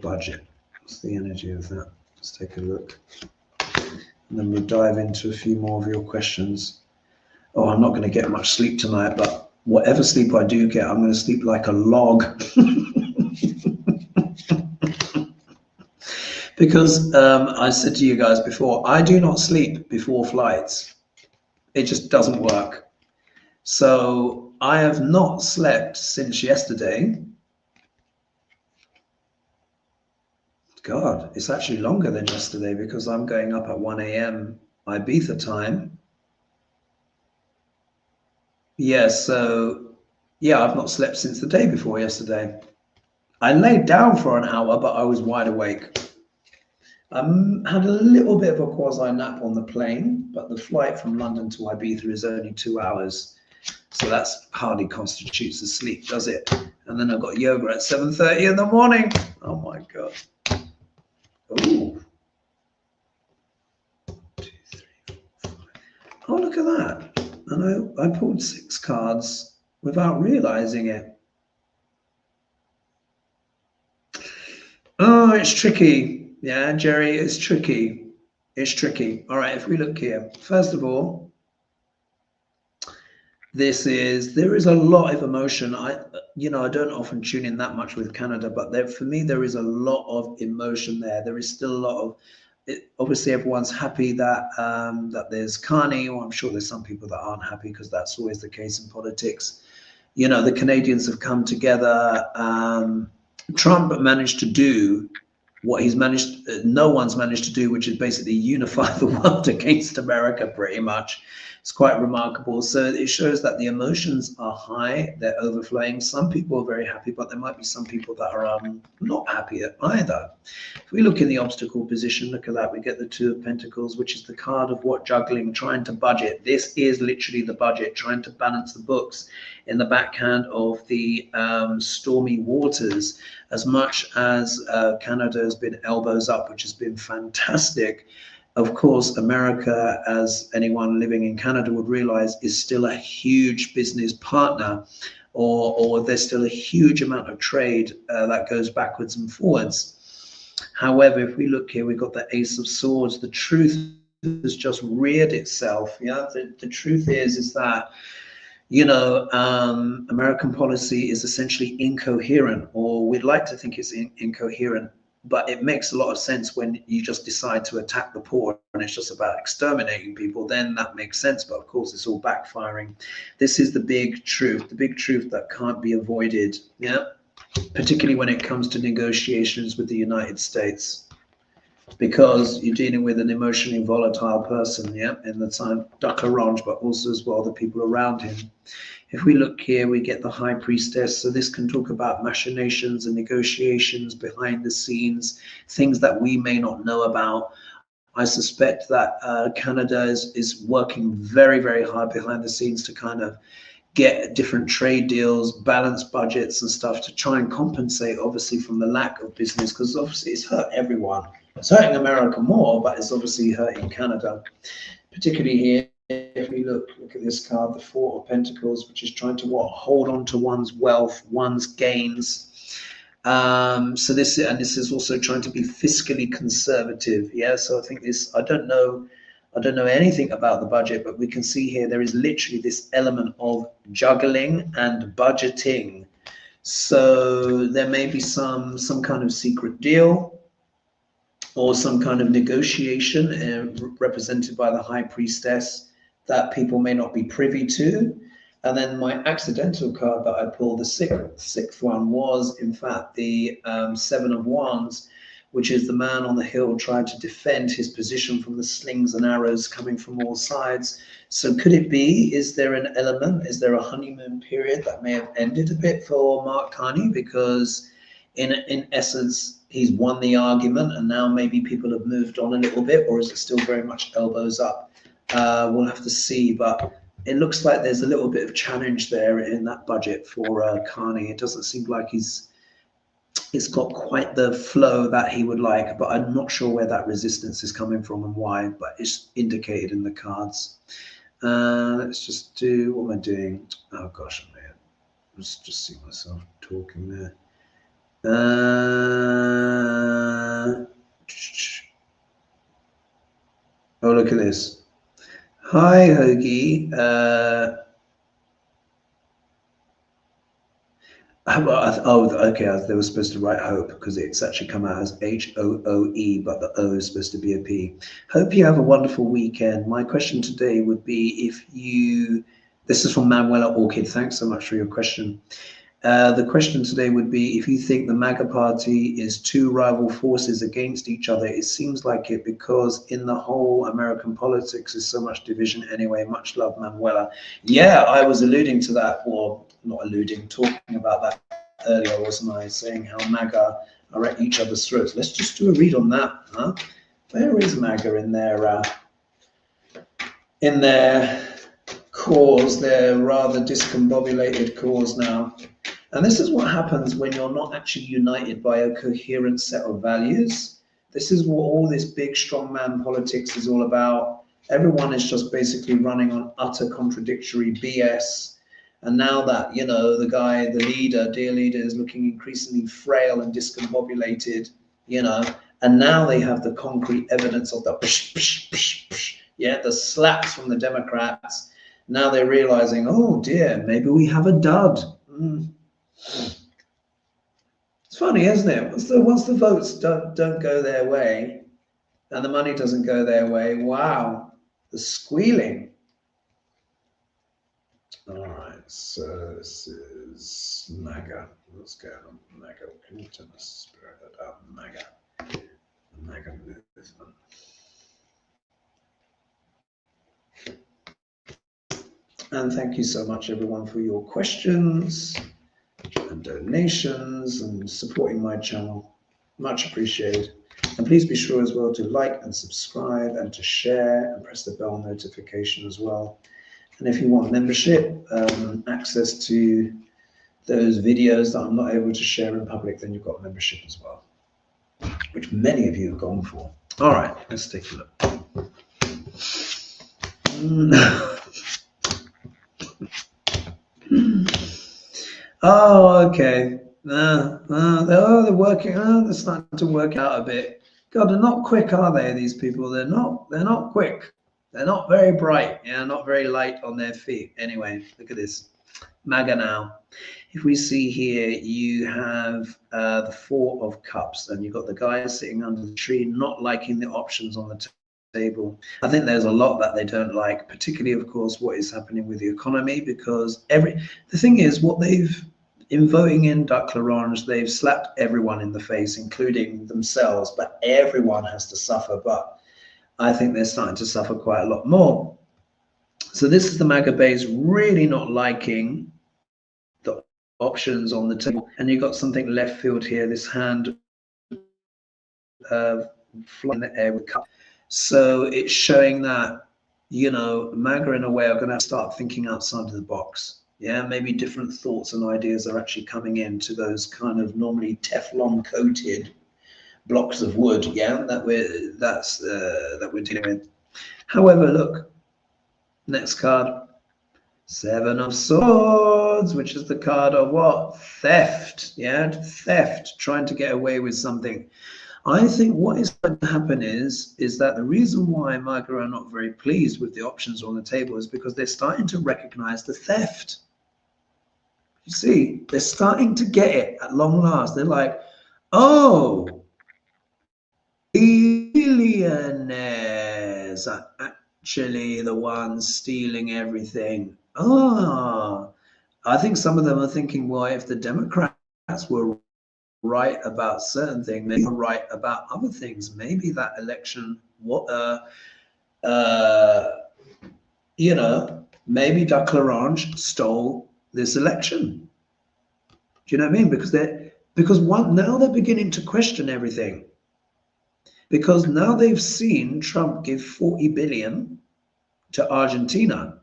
budget. What's the energy of that? Let's take a look. And then we'll dive into a few more of your questions. Oh, I'm not going to get much sleep tonight, but whatever sleep I do get, I'm going to sleep like a log. Because I said to you guys before, I do not sleep before flights. It just doesn't work. So I have not slept since yesterday. God, it's actually longer than yesterday because I'm going up at 1 a.m. Ibiza time. Yeah, so yeah, I've not slept since the day before yesterday. I laid down for an hour, but I was wide awake. I had a little bit of a quasi nap on the plane, but the flight from London to Ibiza is only 2 hours. So that's hardly constitutes a sleep, does it? And then I've got yoga at 7:30 in the morning. Oh my God. Ooh. 2, 3, 4, 5. Oh, look at that. And I pulled 6 cards without realizing it. Oh, it's tricky. Yeah, Jerry, it's tricky. It's tricky. All right, if we look here, first of all, there is a lot of emotion. I don't often tune in that much with Canada, but for me there is a lot of emotion there. There is still a lot of obviously everyone's happy that there's Carney, or I'm sure there's some people that aren't happy because that's always the case in politics. The Canadians have come together. Trump managed to do what no one's managed to do, which is basically unify the world against America pretty much. It's quite remarkable. So it shows that the emotions are high, they're overflowing. Some people are very happy, but there might be some people that are not happy either. If we look in the obstacle position, look at that, we get the 2 of Pentacles, which is the card of what? Juggling, trying to budget. This is literally the budget, trying to balance the books. In the backhand of the stormy waters, as much as Canada has been elbows up, which has been fantastic. Of course, America, as anyone living in Canada would realize, is still a huge business partner, or there's still a huge amount of trade that goes backwards and forwards. However, if we look here, we've got the Ace of Swords. The truth has just reared itself. Yeah, the truth is that American policy is essentially incoherent, or we'd like to think it's incoherent, but it makes a lot of sense when you just decide to attack the poor and it's just about exterminating people. Then that makes sense, but of course it's all backfiring. This is the big truth that can't be avoided. Yeah, particularly when it comes to negotiations with the United States, because you're dealing with an emotionally volatile person, yeah, in the time Duck Orange, but also as well the people around him. If we look here, we get the High Priestess. So this can talk about machinations and negotiations behind the scenes, things that we may not know about. I suspect that Canada is working very, very hard behind the scenes to kind of get different trade deals, balance budgets and stuff to try and compensate, obviously, from the lack of business, because obviously it's hurt everyone. It's hurting America more, but it's obviously hurting Canada, particularly here. If we look at this card, the 4 of Pentacles, which is trying to hold on to one's wealth, one's gains. So this is also trying to be fiscally conservative. Yeah, so I think I don't know anything about the budget, but we can see here there is literally this element of juggling and budgeting. So there may be some kind of secret deal or some kind of negotiation represented by the High Priestess that people may not be privy to. And then my accidental card that I pulled, the sixth one, was in fact the 7 of Wands, which is the man on the hill trying to defend his position from the slings and arrows coming from all sides. So could it be, is there an element, is there a honeymoon period that may have ended a bit for Mark Carney? Because in essence, he's won the argument and now maybe people have moved on a little bit, or is it still very much elbows up? We'll have to see, but it looks like there's a little bit of challenge there in that budget for Carney. It doesn't seem like it's got quite the flow that he would like, but I'm not sure where that resistance is coming from and why, but it's indicated in the cards. Let's just do, what am I doing? Oh gosh, let's just see myself talking there. Oh, look at this. Hi, Hoagie. Oh, okay. They were supposed to write hope because it's actually come out as HOOE, but the O is supposed to be a P. Hope you have a wonderful weekend. My question today would be if you, this is from Manuela Orchid. Thanks so much for your question. The question today would be if you think the MAGA party is two rival forces against each other. It seems like it because in the whole American politics is so much division anyway. Much love, Manuela. Yeah, I was alluding to that, or not alluding, talking about that earlier, wasn't I? Saying how MAGA are at each other's throats. Let's just do a read on that, huh? Where is MAGA in their cause, their rather discombobulated cause now? And this is what happens when you're not actually united by a coherent set of values. This is what all this big strongman politics is all about. Everyone is just basically running on utter contradictory BS. And now that, you know, the guy, the leader, dear leader, is looking increasingly frail and discombobulated, you know, and now they have the concrete evidence of the the slaps from the Democrats. Now they're realizing, oh dear, maybe we have a dud. It's funny, isn't it? Once the votes don't go their way and the money doesn't go their way, wow, the squealing. All right, so this is MAGA. What's going on? MAGA. Can you turn the spirit up? MAGA. The MAGA movement. And thank you so much, everyone, for your questions and donations and supporting my channel. Much appreciated. And please be sure as well to like and subscribe and to share and press the bell notification as well. And if you want membership, access to those videos that I'm not able to share in public, then you've got membership as well, which many of you have gone for. All right, let's take a look. Oh, okay. They're working. They're starting to work out a bit. God, they're not quick, are they? These people. They're not quick. They're not very bright. Yeah, not very light on their feet. Anyway, look at this. MAGA now. If we see here, you have the Four of Cups, and you've got the guy sitting under the tree, not liking the options on the table. I think there's a lot that they don't like, particularly, of course, what is happening with the economy, because the thing is, what they've, in voting in Duck L'Orange, they've slapped everyone in the face, including themselves, but everyone has to suffer. But I think they're starting to suffer quite a lot more. So this is the MAGA base really not liking the options on the table. And you've got something left field here, this hand flying in the air with cup. So it's showing that, you know, MAGA in a way are going to start thinking outside of the box. Yeah, maybe different thoughts and ideas are actually coming into those kind of normally Teflon coated blocks of wood. Yeah, that we're dealing with. However, look, next card, Seven of Swords, which is the card of what? Theft. Yeah, theft, trying to get away with something. I think what is going to happen is that the reason why MAGA are not very pleased with the options on the table is because they're starting to recognize the theft. You see, they're starting to get it at long last. They're like, oh, billionaires are actually the ones stealing everything. I think some of them are thinking, well, if the Democrats were right about certain things, maybe were right about other things, maybe that election, you know, maybe Duck L'Orange stole this election. Do you know what I mean? Because now they're beginning to question everything. Because now they've seen Trump give 40 billion to Argentina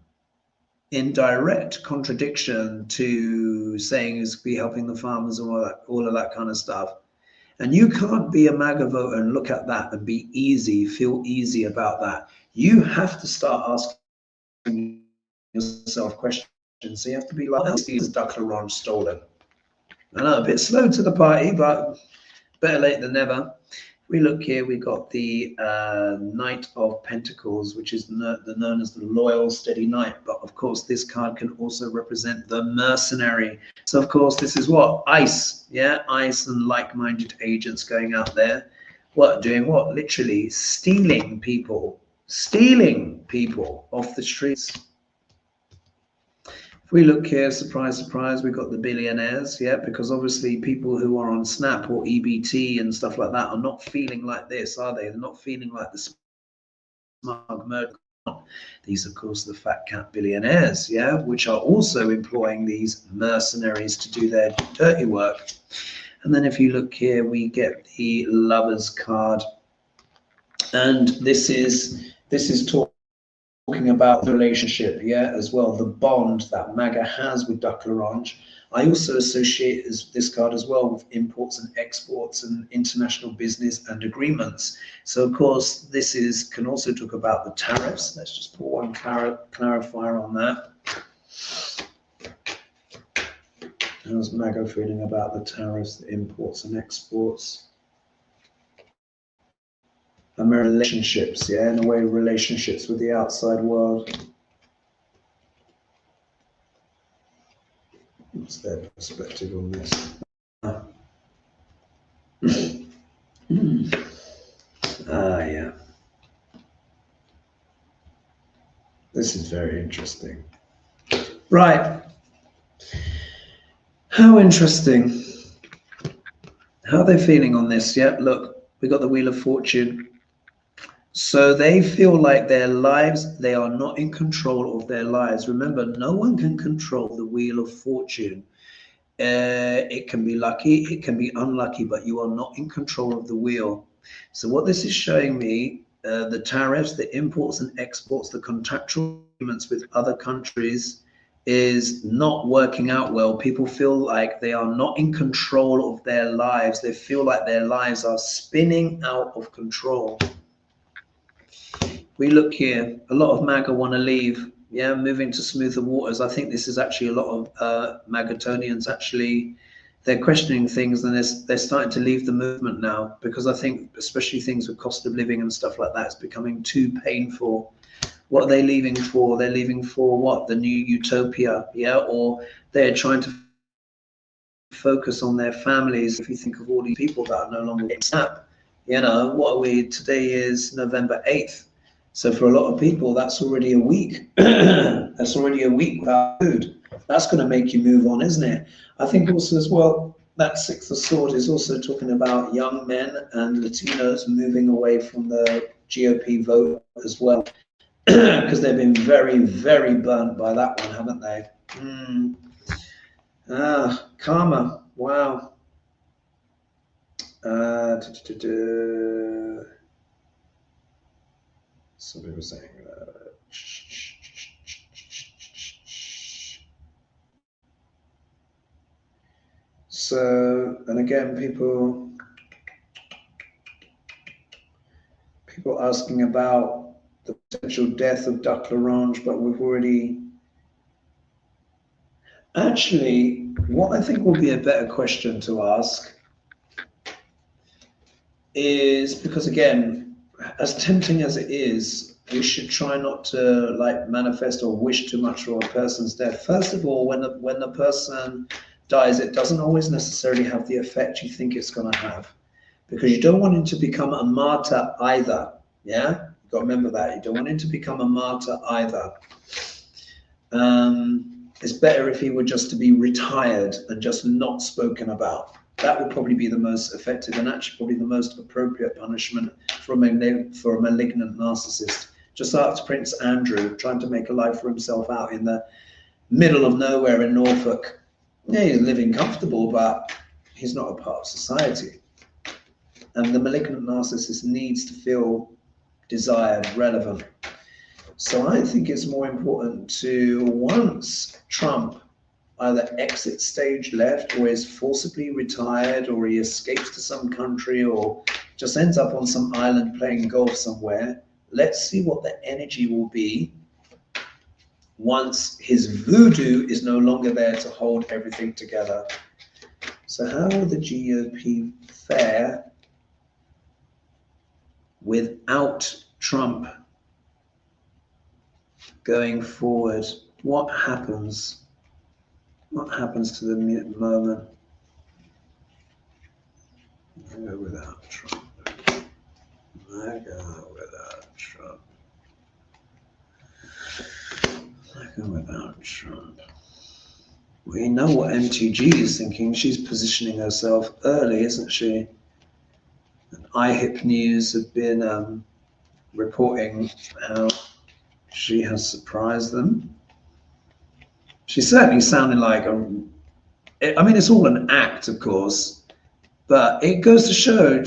in direct contradiction to saying he's be helping the farmers and all of that kind of stuff. And you can't be a MAGA voter and look at that and be easy, feel easy about that. You have to start asking yourself questions. So you have to be like, what else is Duck L'Orange stolen? I know, a bit slow to the party, but better late than never. We look here, we got the Knight of Pentacles, which is known as the loyal, steady knight. But of course, this card can also represent the mercenary. So of course, this is what? Ice, yeah? Ice and like-minded agents going out there. What, doing what? Literally stealing people off the streets. If we look here, surprise, surprise, we've got the billionaires, yeah, because obviously people who are on Snap or EBT and stuff like that are not feeling like this, are they? They're not feeling like the smug murder. These, of course, the fat cat billionaires, yeah, which are also employing these mercenaries to do their dirty work. And then if you look here, we get the Lovers card. And this is talking about the relationship, yeah, as well, the bond that MAGA has with Duck L'Orange. I also associate this card as well with imports and exports and international business and agreements. So of course, this can also talk about the tariffs. Let's just put one clarifier on that. How's MAGA feeling about the tariffs, the imports and exports? And relationships, yeah, in a way, relationships with the outside world. What's their perspective on this? Yeah. This is very interesting. Right. How interesting. How are they feeling on this? Yeah, look, we got the Wheel of Fortune. So they feel like their lives, they are not in control of their lives. Remember, no one can control the Wheel of Fortune. It can be lucky, it can be unlucky, but you are not in control of the wheel. So what this is showing me, the tariffs, the imports and exports, the contractual agreements with other countries is not working out well. People feel like they are not in control of their lives. They feel like their lives are spinning out of control. We look here, a lot of MAGA want to leave. Yeah, moving to smoother waters. I think this is actually a lot of Magatonians actually, they're questioning things and they're starting to leave the movement now, because I think especially things with cost of living and stuff like that is becoming too painful. What are they leaving for? They're leaving for what? The new utopia, yeah? Or they're trying to focus on their families. If you think of all these people that are no longer getting Snap, you know, what are we? Today is November 8th. So for a lot of people, that's already a week. That's already a week without food. That's going to make you move on, isn't it? I think also as well, that Six of Swords is also talking about young men and Latinos moving away from the GOP vote as well, because they've been very, very burnt by that one, haven't they? Karma. Wow. Somebody was saying so, and again, people asking about the potential death of Duck L'Orange, but we've already actually, what I think will be a better question to ask is, because again, as tempting as it is, we should try not to like manifest or wish too much for a person's death. First of all, when the person dies, it doesn't always necessarily have the effect you think it's going to have, because you don't want him to become a martyr either. Yeah, you've got to remember that. You don't want him to become a martyr either. It's better if he were just to be retired and just not spoken about. That would probably be the most effective and actually probably the most appropriate punishment for a malignant narcissist. Just after Prince Andrew trying to make a life for himself out in the middle of nowhere in Norfolk. Yeah, he's living comfortable, but he's not a part of society. And the malignant narcissist needs to feel desired, relevant. So I think it's more important to, once Trump either exits stage left or is forcibly retired or he escapes to some country or just ends up on some island playing golf somewhere, let's see what the energy will be once his voodoo is no longer there to hold everything together. So how will the GOP fare without Trump going forward, what happens? What happens to the moment? MAGA without Trump. MAGA without Trump. MAGA without Trump. We know what MTG is thinking. She's positioning herself early, isn't she? And iHip News have been reporting how she has surprised them. She's certainly sounding like I mean, it's all an act, of course, but it goes to show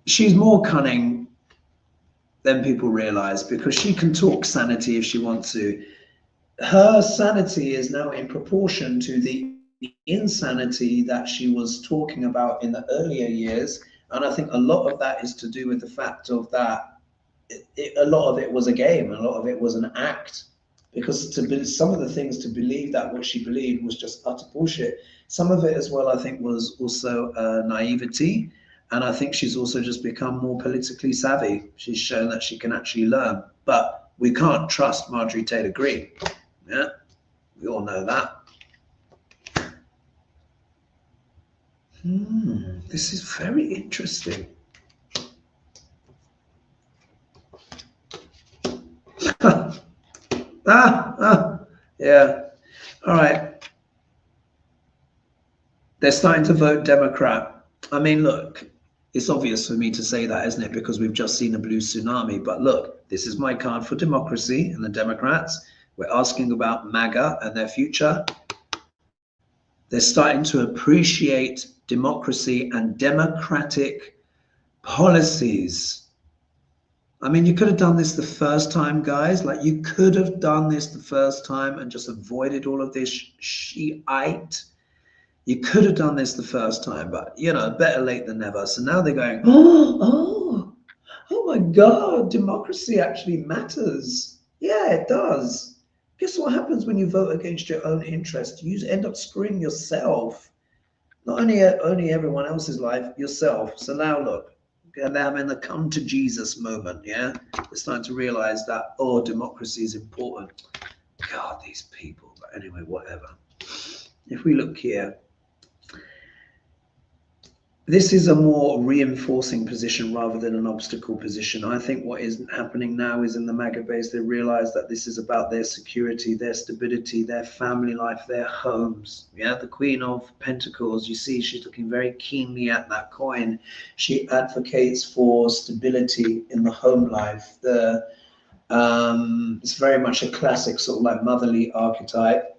she's more cunning than people realize, because she can talk sanity if she wants to. Her sanity is now in proportion to the insanity that she was talking about in the earlier years. And I think a lot of that is to do with the fact of that a lot of it was a game, a lot of it was an act, because some of the things to believe that what she believed was just utter bullshit. Some of it as well, I think, was also naivety. And I think she's also just become more politically savvy. She's shown that she can actually learn. But we can't trust Marjorie Taylor Greene. Yeah, we all know that. This is very interesting. Yeah. All right. They're starting to vote Democrat. I mean, look, it's obvious for me to say that, isn't it? Because we've just seen a blue tsunami. But look, this is my card for democracy and the Democrats. We're asking about MAGA and their future. They're starting to appreciate democracy and democratic policies. I mean, you could have done this the first time, guys. Like, you could have done this the first time and just avoided all of this Shiite. You could have done this the first time, but, you know, better late than never. So now they're going, oh my God, democracy actually matters. Yeah, it does. Guess what happens when you vote against your own interest? You end up screwing yourself. Not only everyone else's life, yourself. So now look, I'm in the come to Jesus moment, yeah? It's starting to realize that, oh, democracy is important. God, these people. But anyway, whatever. If we look here, this is a more reinforcing position rather than an obstacle position. I think what is happening now is in the MAGA base, they realize that this is about their security, their stability, their family life, their homes. Yeah, the Queen of Pentacles, you see, she's looking very keenly at that coin. She advocates for stability in the home life. It's very much a classic sort of like motherly archetype.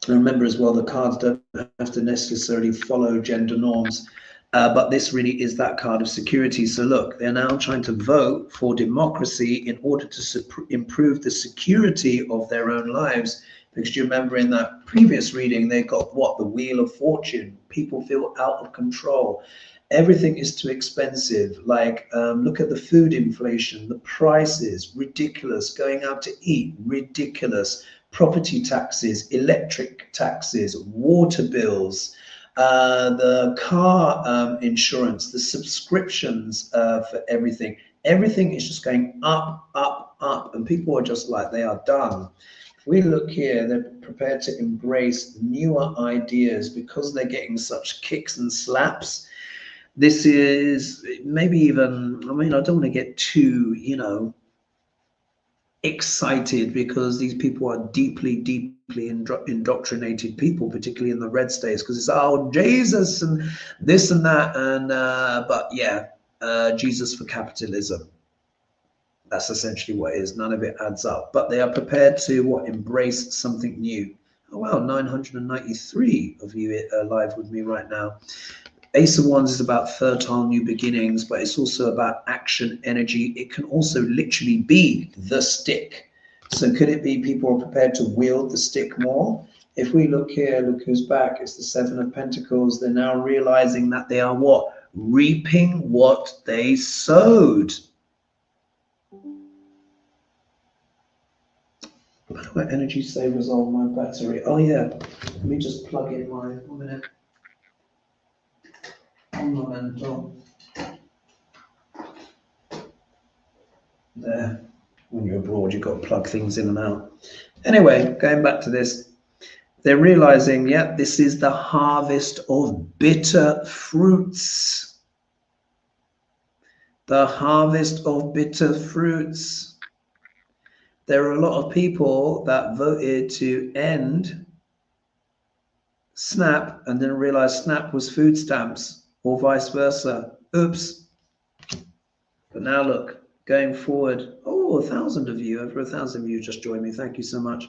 And remember as well, the cards don't have to necessarily follow gender norms. But this really is that card of security. So look, they're now trying to vote for democracy in order to improve the security of their own lives. Because you remember in that previous reading, they got what? The Wheel of Fortune. People feel out of control. Everything is too expensive. Like, look at the food inflation, the prices, ridiculous. Going out to eat, ridiculous. Property taxes, electric taxes, water bills, the car insurance, the subscriptions for everything. Everything is just going up, up, up. And people are just like, they are done. If we look here, they're prepared to embrace newer ideas because they're getting such kicks and slaps. This is maybe even, I mean, I don't want to get too, you know, excited, because these people are deeply indoctrinated people, particularly in the red states, because it's, oh, Jesus and this and that, and but yeah, Jesus for capitalism. That's essentially what it is. None of it adds up, but they are prepared to embrace something new. Oh wow, 993 of you live with me right now. Ace of Wands is about fertile new beginnings, but it's also about action, energy. It can also literally be the stick. So could it be people are prepared to wield the stick more? If we look here, look who's back. It's the Seven of Pentacles. They're now realizing that they are what? Reaping what they sowed. How do my energy savers on my battery? Oh yeah, let me just plug in my, 1 minute. Un momento. There. When you're abroad, you've got to plug things in and out. Anyway, going back to this, they're realizing, yeah, this is the harvest of bitter fruits. The harvest of bitter fruits. There are a lot of people that voted to end SNAP and didn't realize SNAP was food stamps, or vice versa. Oops. But now look, going forward, oh, 1,000 of you, over 1,000 of you just joined me. Thank you so much.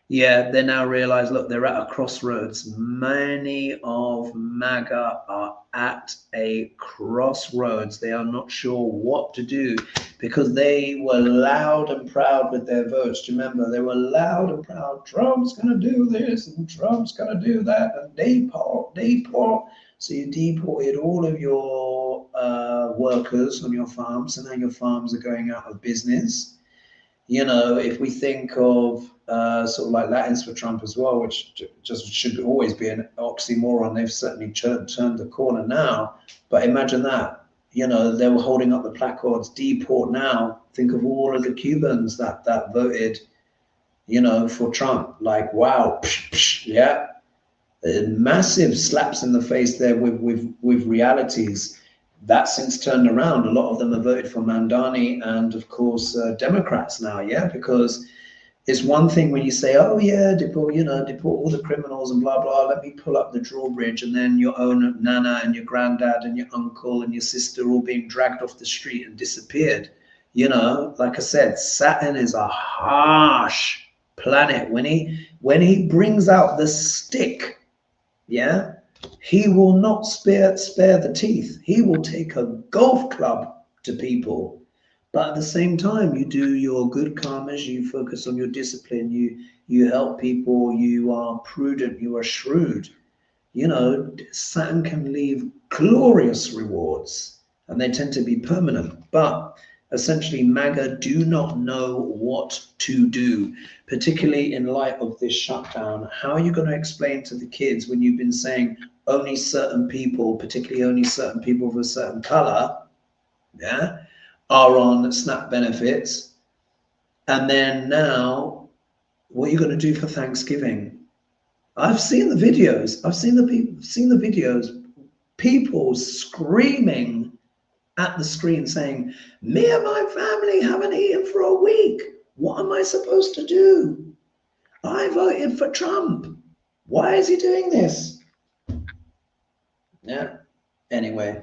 Yeah, they now realize, look, they're at a crossroads. Many of MAGA are at a crossroads. They are not sure what to do because they were loud and proud with their votes. Do you remember? They were loud and proud. Trump's going to do this and Trump's going to do that and deport. So you deported all of your workers on your farms, and now your farms are going out of business. You know, if we think of sort of like Latins for Trump as well, which just should always be an oxymoron, they've certainly turned the corner now. But imagine that, you know, they were holding up the placards, deport now. Think of all of the Cubans that voted, you know, for Trump. Like, wow, yeah. Massive slaps in the face there with realities. That since turned around. A lot of them have voted for Mandani and, of course, Democrats now, yeah, because it's one thing when you say, oh, yeah, deport all the criminals and blah, blah, let me pull up the drawbridge, and then your own nana and your granddad and your uncle and your sister all being dragged off the street and disappeared. You know, like I said, Saturn is a harsh planet. When he brings out the stick, yeah, he will not spare the teeth. He will take a golf club to people. But at the same time, you do your good karmas, you focus on your discipline, you help people, you are prudent, you are shrewd. You know, Saturn can leave glorious rewards, and they tend to be permanent. But essentially, MAGA do not know what to do, particularly in light of this shutdown. How are you going to explain to the kids when you've been saying only certain people, particularly only certain people of a certain color, yeah, are on SNAP benefits, and then now, what are you going to do for Thanksgiving? I've seen the videos. I've seen the videos. People screaming at the screen saying, me and my family haven't eaten for a week. What am I supposed to do? I voted for Trump. Why is he doing this? Yeah. Anyway,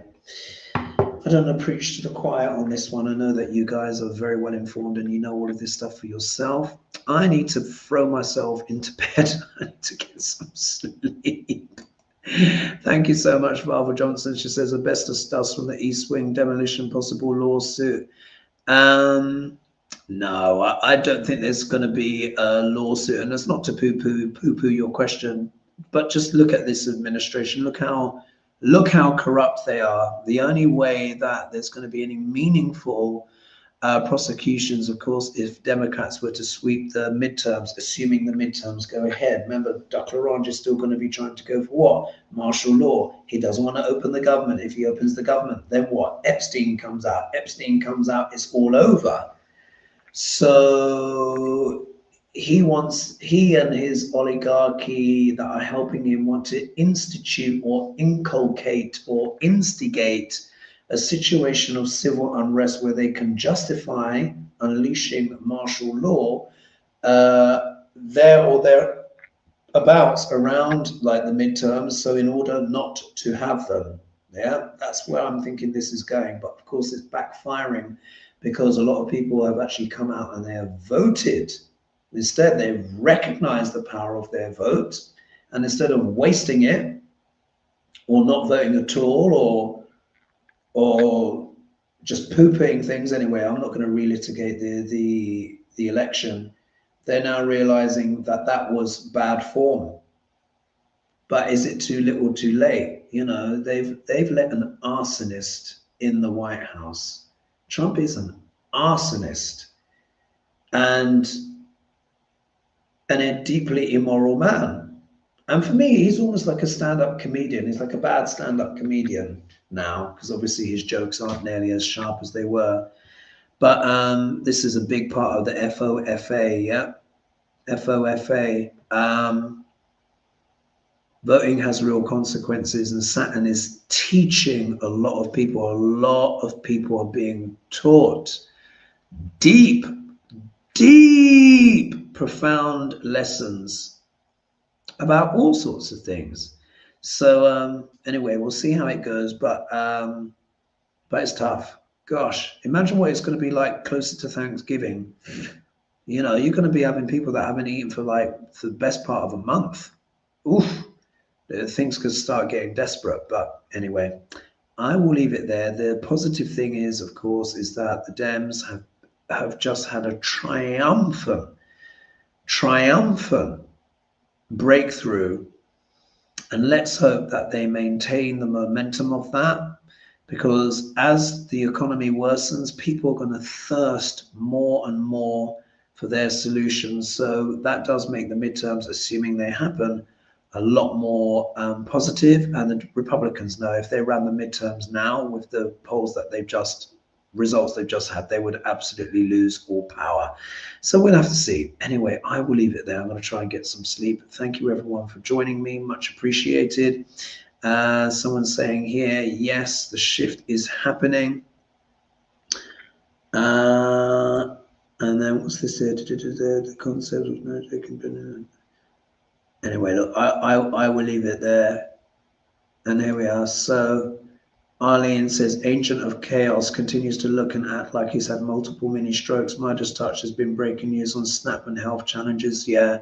I don't want to preach to the choir on this one. I know that you guys are very well informed and you know all of this stuff for yourself. I need to throw myself into bed. I need to get some sleep. Thank you so much, Barbara Johnson. She says asbestos dust from the East Wing demolition, possible lawsuit. No, I don't think there's going to be a lawsuit, and that's not to poo-poo your question, but just look at this administration. Look how corrupt they are. The only way that there's going to be any meaningful prosecutions, of course, if Democrats were to sweep the midterms, assuming the midterms go ahead. Remember, Duck Larange is still going to be trying to go for what? Martial law. He doesn't want to open the government. If he opens the government, then what? Epstein comes out. It's all over. So he and his oligarchy that are helping him want to institute or inculcate or instigate a situation of civil unrest where they can justify unleashing martial law there or thereabouts around like the midterms. So in order not to have them, yeah, that's where I'm thinking this is going. But of course, it's backfiring because a lot of people have actually come out and they have voted. Instead, they've recognized the power of their vote, and instead of wasting it or not voting at all or just poo-pooing things anyway, I'm not going to relitigate the election. They're now realizing that that was bad form. But is it too little, too late? You know, they've let an arsonist in the White House. Trump is an arsonist and a deeply immoral man. And for me, he's almost like a stand-up comedian. He's like a bad stand-up comedian now, because obviously his jokes aren't nearly as sharp as they were. But this is a big part of the FOFA, yeah? FOFA. Voting has real consequences, and Saturn is teaching a lot of people. A lot of people are being taught deep, profound lessons about all sorts of things. So anyway, we'll see how it goes, but it's tough. Gosh, imagine what it's going to be like closer to Thanksgiving. You know, you're going to be having people that haven't eaten for the best part of a month. Oof, things could start getting desperate. But anyway, I will leave it there. The positive thing is, of course, is that the Dems have just had a triumphant breakthrough, and let's hope that they maintain the momentum of that, because as the economy worsens, people are going to thirst more and more for their solutions. So that does make the midterms, assuming they happen, a lot more positive. And the Republicans know if they ran the midterms now with the polls that results they've just had, they would absolutely lose all power. So we'll have to see. Anyway, I will leave it there. I'm going to try and get some sleep. Thank you everyone for joining me. Much appreciated. Someone's saying here, yes, the shift is happening. And then what's this here? The concept of magic. Anyway, look, I will leave it there. And here we are. So Arlene says, Ancient of Chaos continues to look and act like he's had multiple mini strokes. Midas Touch has been breaking news on Snap and health challenges. Yeah.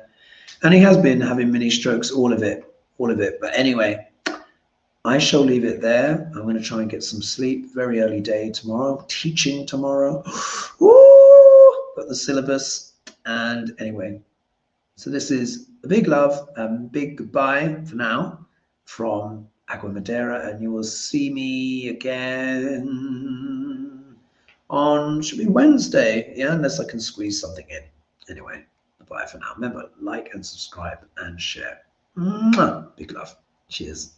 And he has been having mini strokes, all of it. But anyway, I shall leave it there. I'm going to try and get some sleep. Very early day tomorrow. Teaching tomorrow. Woo! Got the syllabus. And anyway, so this is a big love and big goodbye for now from Agua Madera, and you will see me again on, should be Wednesday, yeah, unless I can squeeze something in. Anyway, bye for now. Remember, like and subscribe and share. Mwah! Big love. Cheers.